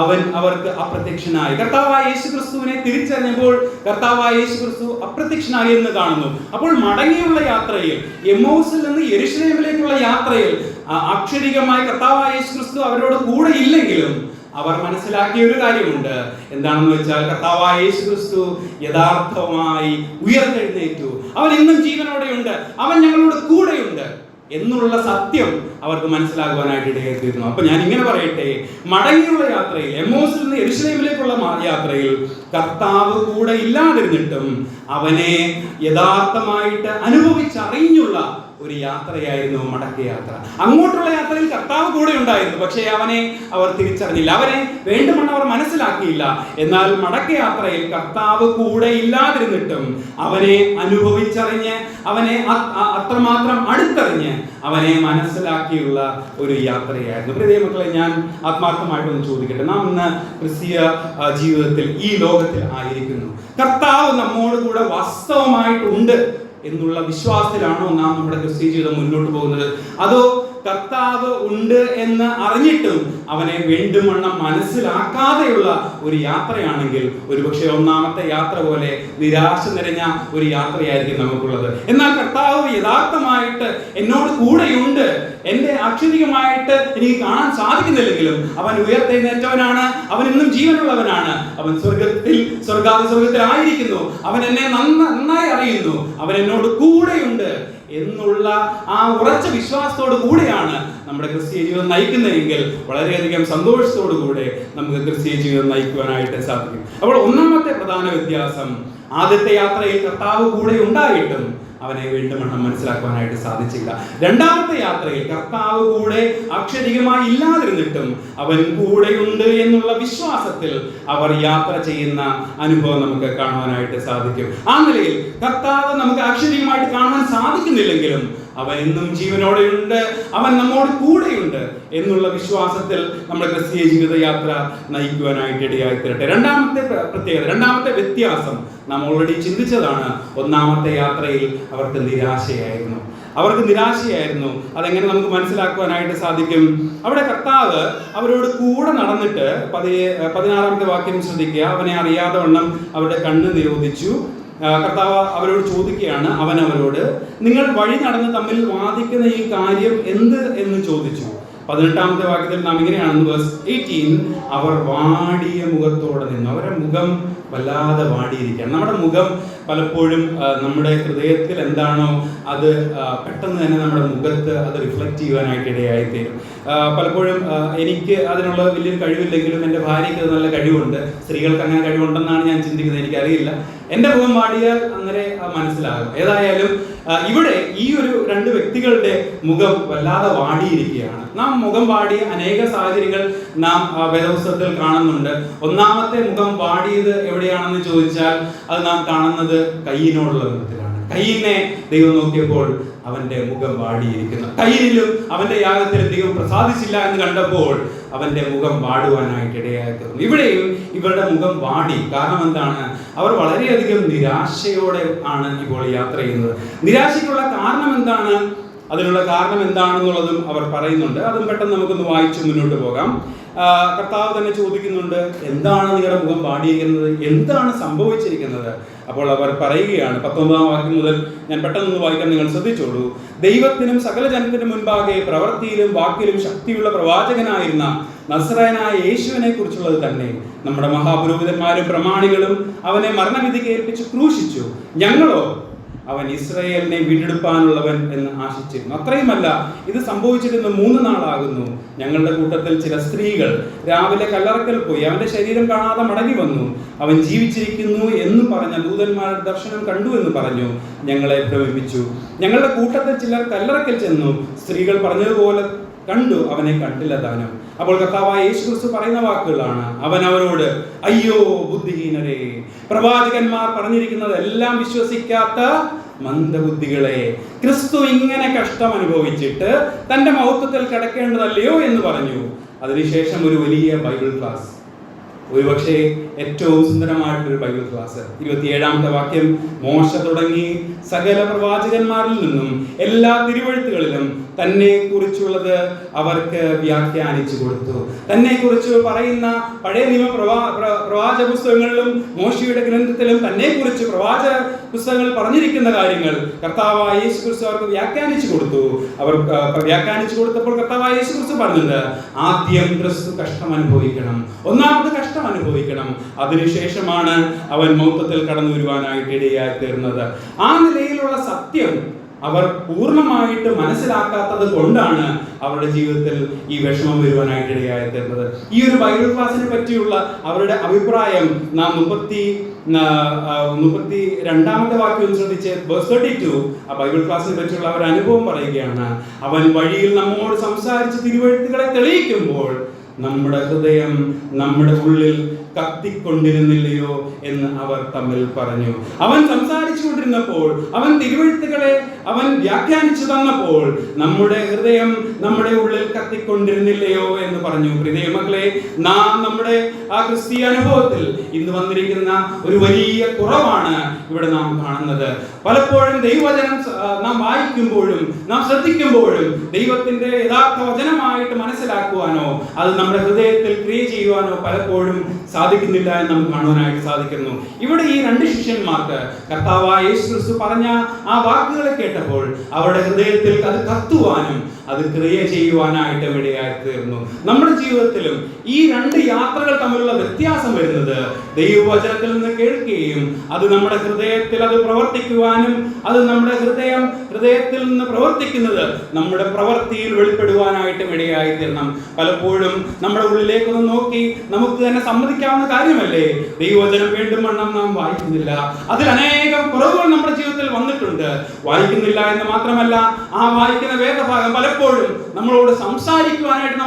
അവൻ അവർക്ക് അപ്രത്യക്ഷനായി. കർത്താവായ യേശു ക്രിസ്തുവിനെ തിരിച്ചറിഞ്ഞപ്പോൾ കർത്താവായ യേശു ക്രിസ്തു അപ്രത്യക്ഷനായി എന്ന് കാണുന്നു. അപ്പോൾ മടങ്ങിയുള്ള യാത്രയിൽ, എമ്മൗസിൽ നിന്ന് യെരൂശലേമിലേക്കുള്ള യാത്രയിൽ അക്ഷരികമായി കർത്താവായ യേശു ക്രിസ്തു അവരോട് കൂടെ ഇല്ലെങ്കിലും അവർ മനസ്സിലാക്കിയ ഒരു കാര്യമുണ്ട്. എന്താണെന്ന് വെച്ചാൽ കർത്താവായ യേശു ക്രിസ്തു യഥാർത്ഥമായി ഉയർത്തെഴുന്നേറ്റു, അവൻ ഇന്നും ജീവനോടെയുണ്ട്, അവൻ ഞങ്ങളോട് കൂടെയുണ്ട് എന്നുള്ള സത്യം അവർക്ക് മനസ്സിലാക്കുവാനായിട്ട് ഇടയായിത്തീരുന്നു. അപ്പൊ ഞാൻ ഇങ്ങനെ പറയട്ടെ, മടങ്ങിയുള്ള യാത്രയിൽ, എമ്മൗസിൽ നിന്ന് യെരൂശലേമിലേക്കുള്ള യാത്രയിൽ കർത്താവ് കൂടെ ഇല്ലാതിരുന്നിട്ടും അവനെ യഥാർത്ഥമായിട്ട് അനുഭവിച്ചറിഞ്ഞുള്ള ഒരു യാത്രയായിരുന്നു മടക്ക യാത്ര. അങ്ങോട്ടുള്ള യാത്രയിൽ കർത്താവ് കൂടെ ഉണ്ടായിരുന്നു, പക്ഷേ അവനെ അവർ തിരിച്ചറിഞ്ഞില്ല, അവനെ വേണ്ടുമെന്ന് അവർ മനസ്സിലാക്കിയില്ല. എന്നാൽ മടക്ക യാത്രയിൽ കർത്താവ് കൂടെ ഇല്ലാതിരുന്നിട്ടും അവനെ അനുഭവിച്ചറിഞ്ഞ്, അവനെ അത്രമാത്രം അടുത്തറിഞ്ഞ് അവനെ മനസ്സിലാക്കിയുള്ള ഒരു യാത്രയായിരുന്നു. പ്രിയ മക്കളെ, ഞാൻ ആത്മാർത്ഥമായിട്ടൊന്ന് ചോദിക്കട്ടെ, നാം ഇന്ന് ക്രിസ്തീയ ജീവിതത്തിൽ ഈ ലോകത്തിൽ ആയിരിക്കുന്നു. കർത്താവ് നമ്മോട് കൂടെ വാസ്തവമായിട്ടുണ്ട് എന്നുള്ള വിശ്വാസത്തിലാണോ നാം നമ്മുടെ ക്രിസ്തീയ ജീവിതം മുന്നോട്ട് പോകുന്നത്? അതോ കർത്താവ് ഉണ്ട് എന്ന് അറിഞ്ഞിട്ടും അവനെ വേണ്ടുവണ്ണം മനസ്സിലാക്കാതെയുള്ള ഒരു യാത്രയാണെങ്കിൽ ഒരുപക്ഷെ ഒന്നാമത്തെ യാത്ര പോലെ നിരാശ നിറഞ്ഞ ഒരു യാത്രയായിരിക്കും നമുക്കുള്ളത്. എന്നാൽ കർത്താവ് യഥാർത്ഥമായിട്ട് എന്നോട് കൂടെയുണ്ട്, എന്റെ അക്ഷരികമായിട്ട് എനിക്ക് കാണാൻ സാധിക്കുന്നില്ലെങ്കിലും അവൻ ഉയർത്തെഴുന്നേറ്റവനാണ്, അവൻ ഇന്നും ജീവനുള്ളവനാണ്, അവൻ സ്വർഗത്തിലായിരിക്കുന്നു, അവൻ എന്നെ നന്നായി അറിയുന്നു, അവൻ എന്നോട് കൂടെയുണ്ട് എന്നുള്ള ആ ഉറച്ച വിശ്വാസത്തോടു കൂടെയാണ് നമ്മുടെ ക്രിസ്തീയ ജീവിതം നയിക്കുന്നതെങ്കിൽ വളരെയധികം സന്തോഷത്തോടു കൂടെ നമുക്ക് ക്രിസ്തീയ ജീവിതം നയിക്കുവാനായിട്ട് സാധിക്കും. അപ്പോൾ ഒന്നാമത്തെ പ്രധാന വ്യത്യാസം, ആദ്യത്തെ യാത്രയിൽ കർത്താവ് കൂടെ ഉണ്ടായിട്ടും അവനെ വീണ്ടും മനസ്സിലാക്കുവാനായിട്ട് സാധിച്ചില്ല. രണ്ടാമത്തെ യാത്രയിൽ കർത്താവ് കൂടെ അക്ഷരികമായി ഇല്ലാതിരുന്നിട്ടും അവൻ കൂടെയുണ്ട് എന്നുള്ള വിശ്വാസത്തിൽ അവർ യാത്ര ചെയ്യുന്ന അനുഭവം നമുക്ക് കാണുവാനായിട്ട് സാധിക്കും. ആ നിലയിൽ കർത്താവ് നമുക്ക് അക്ഷരികമായിട്ട് കാണാൻ സാധിക്കുന്നില്ലെങ്കിലും അവൻ എന്നും ജീവനോടെയുണ്ട്, അവൻ നമ്മോട് കൂടെയുണ്ട് എന്നുള്ള വിശ്വാസത്തിൽ നമ്മുടെ ക്രിസ്തീയ ജീവിതയാത്ര നയിക്കുവാനായിട്ട് ഇടയായി തീരട്ടെ. രണ്ടാമത്തെ പ്രത്യേകത, രണ്ടാമത്തെ വ്യത്യാസം നാം ഓൾറെഡി ചിന്തിച്ചതാണ്. ഒന്നാമത്തെ യാത്രയിൽ അവർക്ക് നിരാശയായിരുന്നു. അതെങ്ങനെ നമുക്ക് മനസ്സിലാക്കുവാനായിട്ട് സാധിക്കും? അവിടെ കർത്താവ് അവരോട് കൂടെ നടന്നിട്ട് 16-ാമത്തെ വാക്യം ശ്രദ്ധിക്കുക. അവനെ അറിയാതെ വണ്ണം അവരുടെ കണ്ണ് നിരോധിച്ചു. കർത്താവ് അവരോട് ചോദിക്കുകയാണ്, അവൻ അവരോട്, നിങ്ങൾ വഴി നടന്ന് തമ്മിൽ വാദിക്കുന്ന ഈ കാര്യം എന്ത് എന്ന് ചോദിച്ചു. 18-ാമത്തെ വാക്യത്തിൽ നാം ഇങ്ങനെയാണെന്ന് വേഴ്സ് 18, അവർ വാടിയ മുഖത്തോടെ നിന്നു. അവരുടെ മുഖം വല്ലാതെ വാടിയിരിക്കുകയാണ്. നമ്മുടെ മുഖം പലപ്പോഴും നമ്മുടെ ഹൃദയത്തിൽ എന്താണോ അത് പെട്ടെന്ന് തന്നെ നമ്മുടെ മുഖത്ത് അത് റിഫ്ലക്റ്റ് ചെയ്യുവാനായിട്ട് ഇടയായിത്തീരും. പലപ്പോഴും എനിക്ക് അതിനുള്ള വലിയൊരു കഴിവില്ലെങ്കിലും എൻ്റെ ഭാര്യയ്ക്ക് അത് നല്ല കഴിവുണ്ട്. സ്ത്രീകൾക്ക് അങ്ങനെ കഴിവുണ്ടെന്നാണ് ഞാൻ ചിന്തിക്കുന്നത്, എനിക്കറിയില്ല. എൻ്റെ മുഖം വാടിയാൽ അങ്ങനെ മനസ്സിലാകും. ഏതായാലും ഇവിടെ ഈ ഒരു രണ്ട് വ്യക്തികളുടെ മുഖം വല്ലാതെ വാടിയിരിക്കുകയാണ്. നാം മുഖം വാടിയ അനേക സാഹചര്യങ്ങൾ നാം വേദപുസ്തകത്തിൽ കാണുന്നുണ്ട്. ഒന്നാമത്തെ മുഖം വാടിയത് എവിടെയാണെന്ന് ചോദിച്ചാൽ അത് നാം കാണുന്നത് കയ്യിനോടുള്ള ബന്ധത്തിലാണ്. കയ്യിനെ ദൈവം നോക്കിയപ്പോൾ അവന്റെ മുഖം വാടിയിരിക്കുന്നു. കയ്യിലും അവന്റെ യാഗത്തിൽ ദൈവം പ്രസാദിച്ചില്ല എന്ന് കണ്ടപ്പോൾ അവന്റെ മുഖം വാടുവാനായിട്ട് ഇടയായിത്തീർന്നു. ഇവിടെയും ഇവരുടെ മുഖം വാടി. കാരണം എന്താണ്? അവർ വളരെയധികം നിരാശയോടെ ആണ് ഇപ്പോൾ യാത്ര ചെയ്യുന്നത്. നിരാശയ്ക്കുള്ള കാരണം എന്താണ്? അതിനുള്ള കാരണം എന്താണെന്നുള്ളതും അവർ പറയുന്നുണ്ട്. അതും പെട്ടെന്ന് നമുക്കൊന്ന് വായിച്ചു മുന്നോട്ട് പോകാം. കർത്താവ് തന്നെ ചോദിക്കുന്നുണ്ട്, എന്താണ് നിങ്ങളുടെ മുഖം വാടിയിരിക്കുന്നത്? എന്താണ് സംഭവിച്ചിരിക്കുന്നത്? അപ്പോൾ അവർ പറയുകയാണ്, 19-ാം വാക്യം മുതൽ ഞാൻ പെട്ടെന്ന് വായിക്കാൻ, നിങ്ങൾ ശ്രദ്ധിച്ചോളൂ. ദൈവത്തിനും സകല ജനത്തിനും മുൻപാകെ പ്രവൃത്തിയിലും വാക്കിലും ശക്തിയുള്ള പ്രവാചകനായിരുന്ന നസറയനായ യേശുവിനെ കുറിച്ചുള്ളത് തന്നെ നമ്മുടെ മഹാപുരോഹിതന്മാരും പ്രമാണികളും അവനെ മരണവിധിക്ക് ഏൽപ്പിച്ച് ക്രൂശിച്ചു. ഞങ്ങളോ അവൻ ഇസ്രായേലിനെ വീണ്ടെടുപ്പാനുള്ളവൻ എന്ന് ആശിച്ചിരുന്നു. അത്രയുമല്ല, ഇത് സംഭവിച്ചിട്ട് 3 നാളാകുന്നു. ഞങ്ങളുടെ കൂട്ടത്തിൽ ചില സ്ത്രീകൾ രാവിലെ കല്ലറക്കൽ പോയി അവന്റെ ശരീരം കാണാതെ മടങ്ങി വന്നു. അവൻ ജീവിച്ചിരിക്കുന്നു എന്ന് പറഞ്ഞ ദൂതന്മാരുടെ ദർശനം കണ്ടു എന്ന് പറഞ്ഞു ഞങ്ങളെ ഭ്രമിപ്പിച്ചു. ഞങ്ങളുടെ കൂട്ടത്തിൽ ചിലർ കല്ലറക്കൽ ചെന്നു. സ്ത്രീകൾ പറഞ്ഞതുപോലെ കണ്ടു, അവനെ കണ്ടില്ല താനും. അപ്പോൾ കർത്താവായ യേശുക്രിസ്തു പറയുന്ന വാക്കുകളാണ്. അവൻ അവരോട്, അയ്യോ ബുദ്ധിഹീനരേ, പ്രവാചകന്മാർ പറഞ്ഞിരിക്കുന്നത് എല്ലാം വിശ്വസിക്കാത്ത മന്ദബുദ്ധികളെ, ക്രിസ്തു ഇങ്ങനെ കഷ്ടം അനുഭവിച്ചിട്ട് തന്റെ മഹത്വത്തിൽ കിടക്കേണ്ടതല്ലയോ എന്ന് പറഞ്ഞു. അതിനുശേഷം ഒരു വലിയ ബൈബിൾ ക്ലാസ്, ഒരുപക്ഷെ ഏറ്റവും സുന്ദരമായിട്ടൊരു ബൈബിൾ ക്ലാസ്. 27-ാമത്തെ വാക്യം, മോശ തുടങ്ങി സകല പ്രവാചകന്മാരിൽ നിന്നും എല്ലാ തിരുവെഴുത്തുകളിലും തന്നെ കുറിച്ചുള്ളത് അവർക്ക് വ്യാഖ്യാനിച്ചു കൊടുത്തു. തന്നെ കുറിച്ച് പറയുന്ന പഴയ നിയമ പ്രവാചക പുസ്തകങ്ങളിലും മോശയുടെ ഗ്രന്ഥത്തിലും തന്നെ കുറിച്ച് പ്രവാചക പുസ്തകങ്ങൾ പറഞ്ഞിരിക്കുന്ന കാര്യങ്ങൾ കർത്താവായ യേശുക്രിസ്തു അവർക്ക് വ്യാഖ്യാനിച്ചു കൊടുത്തു. അവർ വ്യാഖ്യാനിച്ചു കൊടുത്തപ്പോൾ കർത്താവായ യേശുക്രിസ്തു പറഞ്ഞത്, ആദ്യം ക്രിസ്തു കഷ്ടം അനുഭവിക്കണം, ഒന്നാമത് കഷ്ടം അനുഭവിക്കണം, അതിനുശേഷമാണ് അവൻ മൗത്വത്തിൽ കടന്നു വരുവാനായിട്ട് ഇടയായി തീർന്നത്. ആ നിലയിലുള്ള സത്യം അവർ പൂർണ്ണമായിട്ട് മനസ്സിലാക്കാത്തത് കൊണ്ടാണ് അവരുടെ ജീവിതത്തിൽ ഈ വിഷമം വരുവാനായിട്ട് ഇടയായി തീർന്നത്. ഈ ഒരു ബൈബിൾ ക്ലാസ്സിനെ പറ്റിയുള്ള അവരുടെ അഭിപ്രായം നാം 32-ാമത്തെ വാക്യം ശ്രദ്ധിച്ച് വേഴ്സ് 32 ആ ബൈബിൾ ക്ലാസ്സിനെ പറ്റിയുള്ള അവരുടെ അനുഭവം പറയുകയാണ്. അവൻ വഴിയിൽ നമ്മോട് സംസാരിച്ച് തിരുവെഴുത്തുകളെ തെളിയിക്കുമ്പോൾ നമ്മുടെ ഹൃദയം നമ്മുടെ ഉള്ളിൽ കത്തിക്കൊണ്ടിരുന്നില്ലയോ എന്ന് അവർ തമ്മിൽ പറഞ്ഞു. അവൻ സംസാരിച്ചു കൊണ്ടിരുന്നപ്പോൾ, അവൻ തിരുവെഴുത്തുകളെ അവൻ വ്യാഖ്യാനിച്ചു തന്നപ്പോൾ നമ്മുടെ ഹൃദയം നമ്മുടെ ഉള്ളിൽ കത്തിക്കൊണ്ടിരുന്നില്ലയോ എന്ന് പറഞ്ഞു. പ്രിയ മക്കളെ, നാം നമ്മുടെ ആ ക്രിസ്തീയ അനുഭവത്തിൽ ഇന്ന് വന്നിരിക്കുന്ന ഒരു വലിയ കുറവാണ് ഇവിടെ നാം കാണുന്നത്. പലപ്പോഴും ദൈവവചനം നാം വായിക്കുമ്പോഴും നാം ശ്രദ്ധിക്കുമ്പോഴും ദൈവത്തിന്റെ യഥാർത്ഥ വചനമായിട്ട് മനസ്സിലാക്കുവാനോ അത് നമ്മുടെ ഹൃദയത്തിൽ ക്രിയ ചെയ്യുവാനോ പലപ്പോഴും സാധിക്കുന്നില്ല എന്ന് നമുക്ക് കാണുവാനായിട്ട് സാധിക്കുന്നു. ഇവിടെ ഈ 2 ശിഷ്യന്മാർക്ക് കർത്താവായ യേശുക്രിസ്തു പറഞ്ഞ ആ വാക്കുകളെ കേട്ടപ്പോൾ അവരുടെ ഹൃദയത്തിൽ അത് കത്തുവാനും അത് ക്രിയ ചെയ്യുവാനായിട്ട് ഇടയായി തീർന്നു. നമ്മുടെ ജീവിതത്തിലും ഈ രണ്ട് യാത്രകൾ തമ്മിലുള്ള വ്യത്യാസം വരുന്നത് ദൈവവചനത്തിൽ നിന്ന് കേൾക്കുകയും അത് നമ്മുടെ ഹൃദയത്തിൽ അത് പ്രവർത്തിക്കുവാനും, അത് നമ്മുടെ ഹൃദയത്തിൽ നിന്ന് പ്രവർത്തിക്കുന്നത് നമ്മുടെ പ്രവൃത്തിയിൽ വെളിപ്പെടുവാനായിട്ടും ഇടയായി തീരണം. പലപ്പോഴും നമ്മുടെ ഉള്ളിലേക്കൊന്ന് നോക്കി നമുക്ക് തന്നെ സമ്മതിക്കാവുന്ന കാര്യമല്ലേ, ദൈവവചനം വേണ്ടും വണ്ണം നാം വായിക്കുന്നില്ല. അതിൽ അനേകം കുറവുകൾ നമ്മുടെ ജീവിതത്തിൽ വന്നിട്ടുണ്ട്. വായിക്കുന്നില്ല എന്ന് മാത്രമല്ല, ആ വായിക്കുന്ന വേദഭാഗം പലപ്പോഴും നമ്മളോട് സംസാരിക്കുവാനായിട്ട്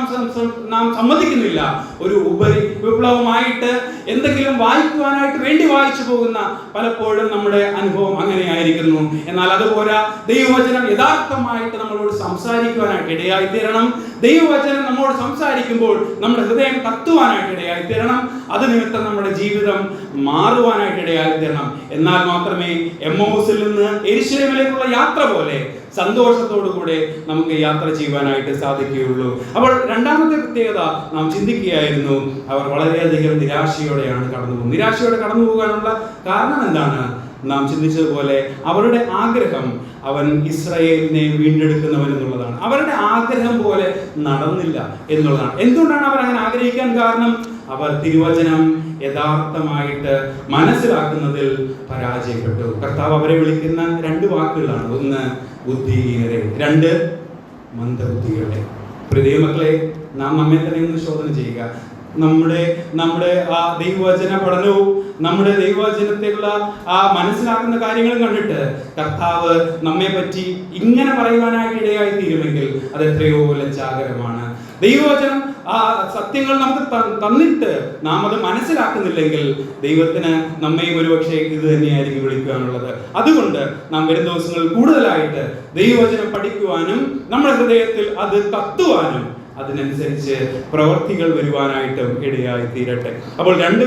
നാം സമ്മതിക്കുന്നില്ല. ഒരു ഉപരി വിപ്ലവമായിട്ട് എന്തെങ്കിലും വായിക്കുവാനായിട്ട് വേണ്ടി വായിച്ചു പോകുന്ന പലപ്പോഴും നമ്മുടെ അനുഭവം അങ്ങനെയായിരിക്കുന്നു. എന്നാൽ അതുപോലെ ദൈവവചനം യഥാർത്ഥമായിട്ട് നമ്മളോട് സംസാരിക്കുവാനായിട്ട് ഇടയായി തീരണം. ദൈവവചനം നമ്മോട് സംസാരിക്കുമ്പോൾ നമ്മുടെ ഹൃദയം കത്തുവാനായിട്ട് ഇടയായി തീരണം. അത് നിമിത്തം നമ്മുടെ ജീവിതം മാറുവാനായിട്ട് ഇടയായി തീരണം. എന്നാൽ മാത്രമേ എമ്മൗസിൽ നിന്ന് യെരൂശലേമിലേക്കുള്ള യാത്ര പോലെ സന്തോഷത്തോടുകൂടെ നമുക്ക് യാത്ര ചെയ്യുവാനായിട്ട് സാധിക്കുകയുള്ളൂ. അപ്പോൾ രണ്ടാമത്തെ പ്രത്യേകത നാം ചിന്തിക്കുകയായിരുന്നു, അവർ വളരെയധികം നിരാശയോടെയാണ് കടന്നു പോകുന്നത്. നിരാശയോടെ കടന്നു പോകാനുള്ള കാരണം എന്താണ്? നാം ചിന്തിച്ചതുപോലെ അവരുടെ ആഗ്രഹം അവൻ ഇസ്രായേലിനെ വീണ്ടെടുക്കുന്നവൻ എന്നുള്ളതാണ്. അവരുടെ ആഗ്രഹം പോലെ നടന്നില്ല എന്നുള്ളതാണ്. എന്തുകൊണ്ടാണ് അവർ അങ്ങനെ ആഗ്രഹിക്കാൻ കാരണം? അവർ തിരുവചനം യഥാർത്ഥമായിട്ട് മനസ്സിലാക്കുന്നതിൽ പരാജയപ്പെട്ടു. കർത്താവ് അവരെ വിളിക്കുന്ന രണ്ട് വാക്കുകളാണ്. ഒന്ന് ബുദ്ധിഹീനരെ, രണ്ട് മന്ദബുദ്ധികളെ. പ്രിയ മക്കളെ, നാം നമ്മെ തന്നെ ഒന്ന് ശോധന ചെയ്യുക. നമ്മുടെ ആ ദൈവവചന പഠനവും നമ്മുടെ ദൈവവചനത്തിലുള്ള ആ മനസ്സിലാക്കുന്ന കാര്യങ്ങളും കണ്ടിട്ട് കർത്താവ് നമ്മെ പറ്റി ഇങ്ങനെ പറയുവാനായിട്ട് ഇടയായി തീരുമെങ്കിൽ അത് എത്രയോ ലജ്ജാകരമാണ്. ദൈവവചനം ആ സത്യങ്ങൾ നമുക്ക് തന്നിട്ട് നാം അത് മനസ്സിലാക്കുന്നില്ലെങ്കിൽ ദൈവത്തിന് നമ്മയും ഒരുപക്ഷെ ഇത് തന്നെയായിരിക്കും വിളിക്കുവാനുള്ളത്. അതുകൊണ്ട് നാം വരും ദിവസങ്ങളിൽ കൂടുതലായിട്ട് ദൈവവചനം പഠിക്കുവാനും നമ്മുടെ ഹൃദയത്തിൽ അത് കത്തുവാനും അതിനനുസരിച്ച് പ്രവർത്തികൾ വരുവാനായിട്ടും ഇടയായി തീരട്ടെ. അപ്പോൾ രണ്ട്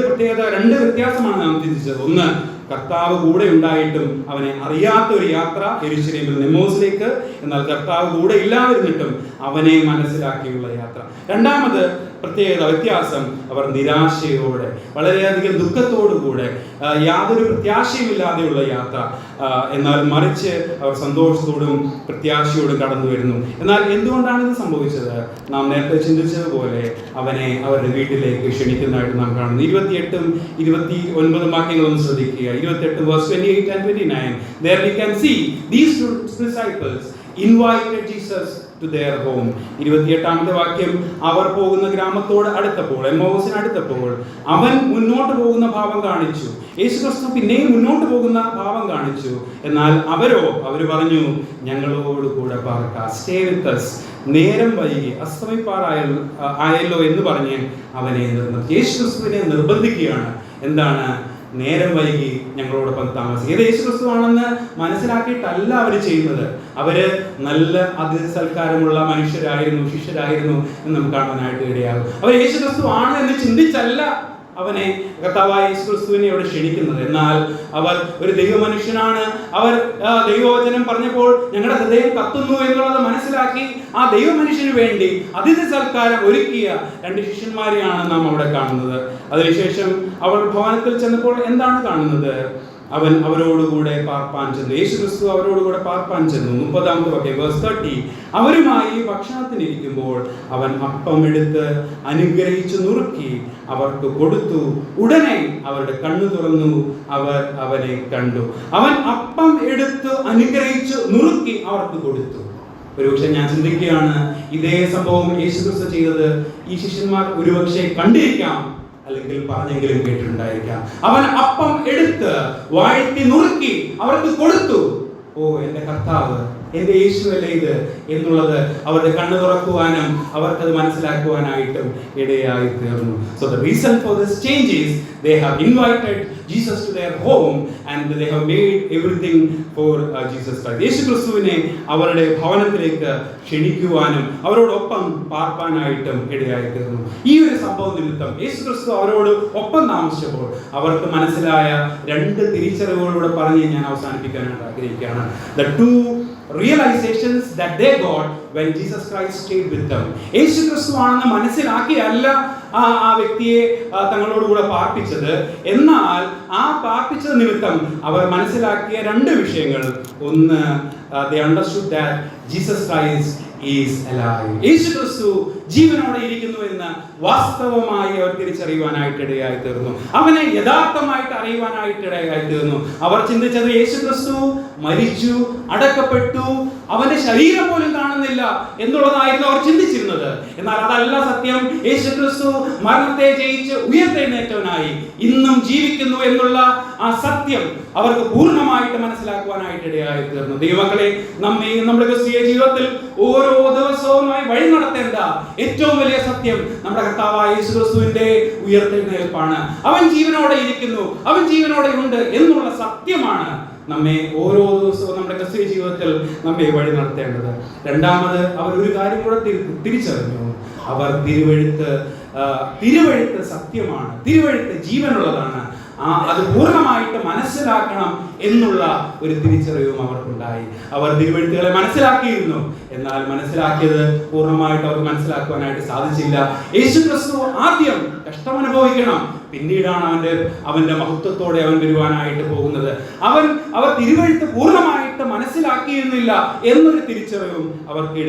വ്യത്യാസമാണ് നാം ചിന്തിച്ചത്. ഒന്ന്, കർത്താവ് കൂടെ ഉണ്ടായിട്ടും അവനെ അറിയാത്ത ഒരു യാത്ര യെരൂശലേമിൽ നിന്ന് എമ്മൗസിലേക്ക്, എന്നാൽ കർത്താവ് കൂടെ ഇല്ലാതിരുന്നിട്ടും അവനെ മനസ്സിലാക്കിയുള്ള യാത്ര. രണ്ടാമത് വ്യത്യാസം, അവർ നിരാശയോടെ, വളരെയധികം ദുഃഖത്തോടുകൂടെ, യാതൊരു പ്രത്യാശയുമില്ലാതെയുള്ള യാത്ര. എന്നാൽ മറിച്ച് അവർ സന്തോഷത്തോടും പ്രത്യാശയോടും കടന്നു വരുന്നു. എന്നാൽ എന്തുകൊണ്ടാണ് ഇത് സംഭവിച്ചത്? നാം നേരത്തെ ചിന്തിച്ചതുപോലെ അവനെ അവരുടെ വീട്ടിലേക്ക് ക്ഷണിക്കുന്നതായിട്ട് നാം കാണുന്നു. 28ഉം 29ഉം വാക്യങ്ങളൊന്ന് ശ്രദ്ധിക്കുക. 28 verse 28 and 29. There we can see these two disciples invited Jesus to their home. 28ാമത്തെ വാക്യം, അവർ പോകുന്ന ഗ്രാമത്തോട് അടുത്തപ്പോൾ, എമ്മൗസിന് അടുത്തപ്പോൾ അവൻ മുന്നോട്ട് പോകുന്ന ഭാവം കാണിച്ചു. യേശുക്രിസ്തു പിന്നെയും മുന്നോട്ട് പോകുന്ന ഭാവം കാണിച്ചു. എന്നാൽ അവർ പറഞ്ഞു, ഞങ്ങളോട് കൂടെ പാർക്കാം, സ്റ്റേ വിത്ത് us. നേരം വൈകി അസ്തമിപ്പാറായല്ലോ എന്ന് പറഞ്ഞ് അവനെ യേശുക്രിസ്തുവിനെ നിർബന്ധിക്കുകയാണ്. എന്താണ്? നേരം വൈകി ഞങ്ങളോടൊപ്പം താമസിക്കും. ഇത് യേശുക്രിസ്തു ആണെന്ന് മനസ്സിലാക്കിയിട്ടല്ല അവർ ചെയ്യുന്നത്. അവര് നല്ല അതിഥി സൽക്കാരമുള്ള മനുഷ്യരായിരുന്നു, ശിഷ്യരായിരുന്നു എന്ന് നമുക്ക് കാണാനായിട്ട് ഇടയാകും. അവർ യേശുക്രിസ്തു ആണ് എന്ന് ചിന്തിച്ചല്ല അവനെ, കർത്താവായ യേശുക്രിസ്തുവിനെ അവിടെ ക്ഷണിക്കുന്നത്. എന്നാൽ അവർ ഒരു ദൈവമനുഷ്യനാണ്. അവർ ദൈവവചനം പറഞ്ഞപ്പോൾ ഞങ്ങളുടെ ഹൃദയം കത്തുന്നു എന്നുള്ളത് മനസ്സിലാക്കി ആ ദൈവമനുഷ്യന് വേണ്ടി അതിഥി സൽക്കാരം ഒരുക്കിയ രണ്ട് ശിഷ്യന്മാരെയാണ് നാം അവിടെ കാണുന്നത്. അതിനുശേഷം അവർ ഭവനത്തിൽ ചെന്നപ്പോൾ എന്താണ് കാണുന്നത്? അവൻ അവരോടുകൂടെ പാർപ്പാൻ ചെന്നു. യേശുക്രിസ്തു അവരോടുകൂടെ പാർപ്പാൻ ചെന്നു. 30ാമത്തെ വാക്യം, verse 30. അവരുമായി ഭക്ഷണത്തിനിരിക്കുമ്പോൾ അവൻ അപ്പം എടുത്ത് അനുഗ്രഹിച്ചു നുറുക്കി അവർക്ക് കൊടുത്തു. ഉടനെ അവരുടെ കണ്ണു തുറന്നു, അവർ അവനെ കണ്ടു. അവൻ അപ്പം എടുത്ത് അനുഗ്രഹിച്ചു നുറുക്കി അവർക്ക് കൊടുത്തു. ഒരുപക്ഷെ ഞാൻ ചിന്തിക്കുകയാണ്, ഇതേ സംഭവം യേശുക്രിസ്തു ചെയ്തത് ഈ ശിഷ്യന്മാർ ഒരുപക്ഷെ കണ്ടിരിക്കാം, അല്ലെങ്കിൽ പറഞ്ഞെങ്കിലും കേട്ടിട്ടുണ്ടായിരിക്കാം. അവൻ അപ്പം എടുത്ത് വാഴ്ത്തി നുറുക്കി അവർക്ക് കൊടുത്തു. ഓ, എന്റെ കർത്താവ്, എന്റെ യേശുവല്ലേ ഇത് എന്നുള്ളത് അവരുടെ കണ്ണു തുറക്കുവാനും അവർക്കത് മനസ്സിലാക്കുവാനായിട്ടും ഇടയായി തീർന്നു. So the reason for this change is they have invited Jesus to their home and they have made everything for Jesus Christ. യേശുക്രിസ്തുവിനെ അവരുടെ ഭവനത്തിലേക്ക് ക്ഷണിക്കുവാനും അവരോടൊപ്പം പാർപ്പാനായിട്ടും ഇടയായി തീർന്നു. ഈ ഒരു സംഭവം നിമിത്തം യേശുക്രിസ്തു അവരോട് ഒപ്പം താമസിച്ചപ്പോൾ അവർക്ക് മനസ്സിലായ രണ്ട് തിരിച്ചറിവുകളൂടെ പറഞ്ഞ് ഞാൻ അവസാനിപ്പിക്കാനായിട്ട് ആഗ്രഹിക്കുകയാണ്. The two realizations that they got when Jesus Christ stayed with them. യേശുക്രിസ്തു ആണെന്ന് മനസ്സിലാക്കിയല്ല ആ വ്യക്തിയെ തങ്ങളോടുകൂടെ പാർപ്പിച്ചത്. എന്നാൽ ആ പാർപ്പിച്ചത് നിമിത്തം അവർ മനസ്സിലാക്കിയ രണ്ട് വിഷയങ്ങൾ. ഒന്ന്, they understood that Jesus Christ is alive. യേശുക്രിസ്തു ജീവനോടെ ഇരിക്കുന്നു എന്ന് വാസ്തവമായി അവർ തിരിച്ചറിയുവാനായിട്ട് ഇടയായി തീർന്നു. അവനെ യഥാർത്ഥമായിട്ട് അറിയുവാനായിട്ട് ഇടയായി തീർന്നു. അവർ ചിന്തിച്ചത് യേശുക്രിസ്തു മരിച്ചു, അടക്കപ്പെട്ടു, അവന്റെ ശരീരം പോലും കാണുന്നില്ല എന്നുള്ളതായിരുന്നു അവർ ചിന്തിച്ചിരുന്നത്. എന്നാൽ അതല്ല സത്യം. യേശുക്രിസ്തു മരണത്തെ ജയിച്ച് ഉയർത്തെഴുന്നേറ്റവനായി ഇന്നും ജീവിക്കുന്നു എന്നുള്ള ആ സത്യം അവർക്ക് പൂർണ്ണമായിട്ട് മനസ്സിലാക്കുവാനായിട്ട് ഇടയായി തീർന്നു. ദൈവമക്കളെ, നമ്മെയും നമ്മുടെ ക്രിസ്തീയ ജീവിതത്തിൽ ഓരോ ദിവസവുമായി വഴി നടത്തേണ്ട ഏറ്റവും വലിയ സത്യം നമ്മുടെ കർത്താവായ യേശുക്രിസ്തുവിന്റെ ഉയർത്തെഴുന്നേൽപ്പാണ്. അവൻ ജീവനോടെ ഇരിക്കുന്നു, അവൻ ജീവനോടെ ഉണ്ട് എന്നുള്ള സത്യമാണ് നമ്മെ ഓരോ ദിവസവും നമ്മുടെ ക്രിസ്തീയ ജീവിതത്തിൽ നമ്മെ വഴി നടത്തേണ്ടത്. രണ്ടാമത് അവർ ഒരു കാര്യം കൂടെ തിരിച്ചറിഞ്ഞു. അവർ തിരുവെഴുത്ത് സത്യമാണ്, തിരുവെഴുത്ത് ജീവനുള്ളതാണ്. അത് പൂർണ്ണമായിട്ട് മനസ്സിലാക്കണം എന്നുള്ള ഒരു തിരിച്ചറിവും അവർക്കുണ്ടായി. അവർ തിരുവെഴുത്തുകളെ മനസ്സിലാക്കിയിരുന്നു, എന്നാൽ മനസ്സിലാക്കിയത് പൂർണ്ണമായിട്ട് അവർക്ക് മനസ്സിലാക്കുവാനായിട്ട് സാധിച്ചില്ല. യേശുക്രിസ്തു ആദ്യം കഷ്ടമനുഭവിക്കണം, പിന്നീടാണ് അവന്റെ മഹത്വത്തോടെ അവൻ വരുവാനായിട്ട് പോകുന്നത്. അവർ തിരുവെഴുത്ത് പൂർണ്ണമായിട്ട് മനസ്സിലാക്കിയിരുന്നില്ല എന്നൊരു തിരിച്ചറിവും അവർക്ക്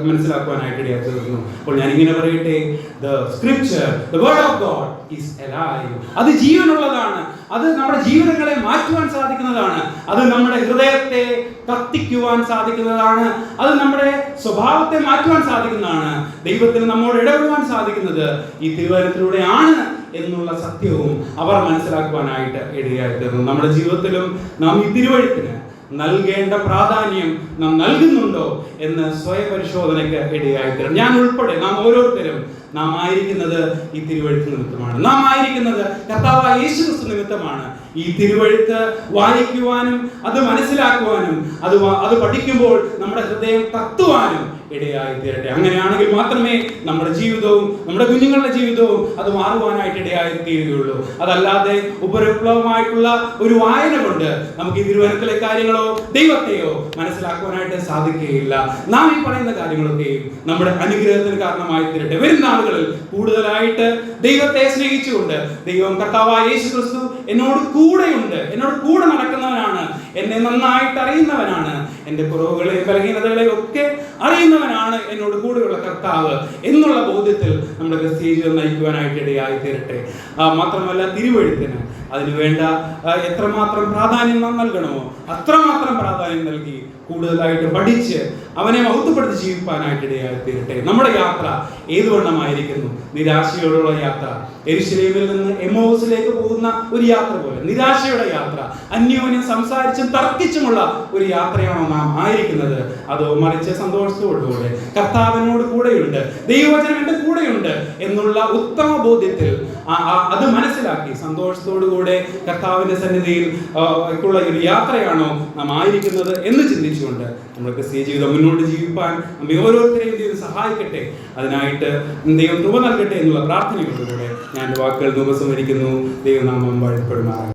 മനസ്സിലാക്കുവാനായിട്ട് ഇടയായി തീർന്നു. അപ്പോൾ ഞാൻ ഇങ്ങനെ പറയട്ടെ, the scripture, the word of God is alive. അത് ജീവനുള്ളതാണ്. അത് നമ്മുടെ ജീവിതങ്ങളെ മാറ്റുവാൻ സാധിക്കുന്നതാണ്. അത് നമ്മുടെ ഹൃദയത്തെ കത്തിക്കുവാൻ സാധിക്കുന്നതാണ്. അത് നമ്മുടെ സ്വഭാവത്തെ മാറ്റുവാൻ സാധിക്കുന്നതാണ്. ദൈവത്തിന് നമ്മോട് ഇടപെടുവാൻ സാധിക്കുന്നത് ഈ തിരുവചനത്തിലൂടെയാണ് എന്നുള്ള സത്യവും അവർ മനസ്സിലാക്കുവാനായിട്ട് ഇടയായി തീർന്നു. നമ്മുടെ ജീവിതത്തിലും നാം ഈ തിരുവഴുത്തിന് നൽകേണ്ട പ്രാധാന്യം നാം നൽകുന്നുണ്ടോ എന്ന് സ്വയപരിശോധനയ്ക്ക് ഇടയായി തീരും. ഞാൻ ഉൾപ്പെടെ നാം ഓരോരുത്തരും നാം ആയിരിക്കുന്നത് ഈ തിരുവഴുത്ത് നിമിത്തമാണ്. നാം ആയിരിക്കുന്നത് കർത്താവായ യേശുക്രിസ്തു നിമിത്തമാണ്. ഈ തിരുവഴുത്ത് വായിക്കുവാനും അത് മനസ്സിലാക്കുവാനും അത് പഠിക്കുമ്പോൾ നമ്മുടെ ഹൃദയം കത്തുവാനും ഇടയായി തീരട്ടെ. അങ്ങനെയാണെങ്കിൽ മാത്രമേ നമ്മുടെ ജീവിതവും നമ്മുടെ കുഞ്ഞുങ്ങളുടെ ജീവിതവും അത് മാറുവാനായിട്ട് ഇടയായി തീരുകയുള്ളൂ. അതല്ലാതെ ഉപരിപ്ലവമായിട്ടുള്ള ഒരു വായന കൊണ്ട് നമുക്ക് ഈ തിരുവചനത്തിലെ കാര്യങ്ങളോ ദൈവത്തെയോ മനസ്സിലാക്കുവാനായിട്ട് സാധിക്കുകയില്ല. നാം ഈ പറയുന്ന കാര്യങ്ങളൊക്കെയും നമ്മുടെ അനുഗ്രഹത്തിന് കാരണമായി തീരട്ടെ. വരുന്ന നാളുകളിൽ കൂടുതലായിട്ട് ദൈവത്തെ സ്നേഹിച്ചുകൊണ്ട്, ദൈവം കർത്താവായ യേശുക്രിസ്തു എന്നോട് കൂടെയുണ്ട്, എന്നോട് കൂടെ നടക്കുന്നവനാണ്, എന്നെ നന്നായിട്ട് അറിയുന്നവനാണ്, എൻ്റെ കുറവുകളെയും ബലഹീനതകളെയും ഒക്കെ അറിയുന്നവനാണ് എന്നോട് കൂടെയുള്ള കർത്താവ് എന്നുള്ള ബോധ്യത്തിൽ നമ്മുടെ ക്രിസ്തീയ ജീവിതം നയിക്കുവാനായിട്ട് ഇടയായി തീരട്ടെ. മാത്രമല്ല, തിരുവെഴുത്തിന് അതിനുവേണ്ട എത്രമാത്രം പ്രാധാന്യം നാം നൽകണമോ അത്രമാത്രം പ്രാധാന്യം നൽകി കൂടുതലായിട്ട് പഠിച്ച് അവനെ മഹത്വപ്പെടുത്തി ജീവിക്കാനായിട്ട് ഇടയായി തീരട്ടെ. നമ്മുടെ യാത്ര ഏതുവണ്ണമായിരിക്കുന്നു? നിരാശയോടുള്ള യാത്ര, യെരുശലേമിൽ നിന്ന് എമ്മൗസിലേക്ക് പോകുന്ന ഒരു യാത്ര പോലെ നിരാശയുടെ യാത്ര, അന്യോന്യം സംസാരിച്ചും തർക്കിച്ചുമുള്ള ഒരു യാത്രയാണോ നാം ആയിരിക്കുന്നത്? അതോ മറിച്ച് സന്തോഷത്തോടുകൂടെ കർത്താവിനോട് കൂടെയുണ്ട്, ദൈവവചനം എൻ്റെ കൂടെയുണ്ട് എന്നുള്ള ഉത്തമ ബോധ്യത്തിൽ അത് മനസ്സിലാക്കി സന്തോഷത്തോടുകൂടെ കർത്താവിന്റെ സന്നിധിയിൽ ഉള്ള ഒരു യാത്രയാണോ നാം ആയിരിക്കുന്നത് എന്ന് ചിന്തിച്ചുകൊണ്ട് നമ്മുടെ ക്രിസ്തീയ ജീവിതം മുന്നോട്ട് ജീവിപ്പാൻ നമ്മെ ഓരോരുത്തരെയും ദൈവം സഹായിക്കട്ടെ. അതിനായിട്ട് ദൈവം കൃപ നൽകട്ടെ എന്നുള്ള പ്രാർത്ഥനയോടുകൂടെ ഞാൻ വാക്കുകൾ ഉപസംഹരിക്കുന്നു. ദൈവനാമം വാഴ്ത്തപ്പെടുമാറാകട്ടെ.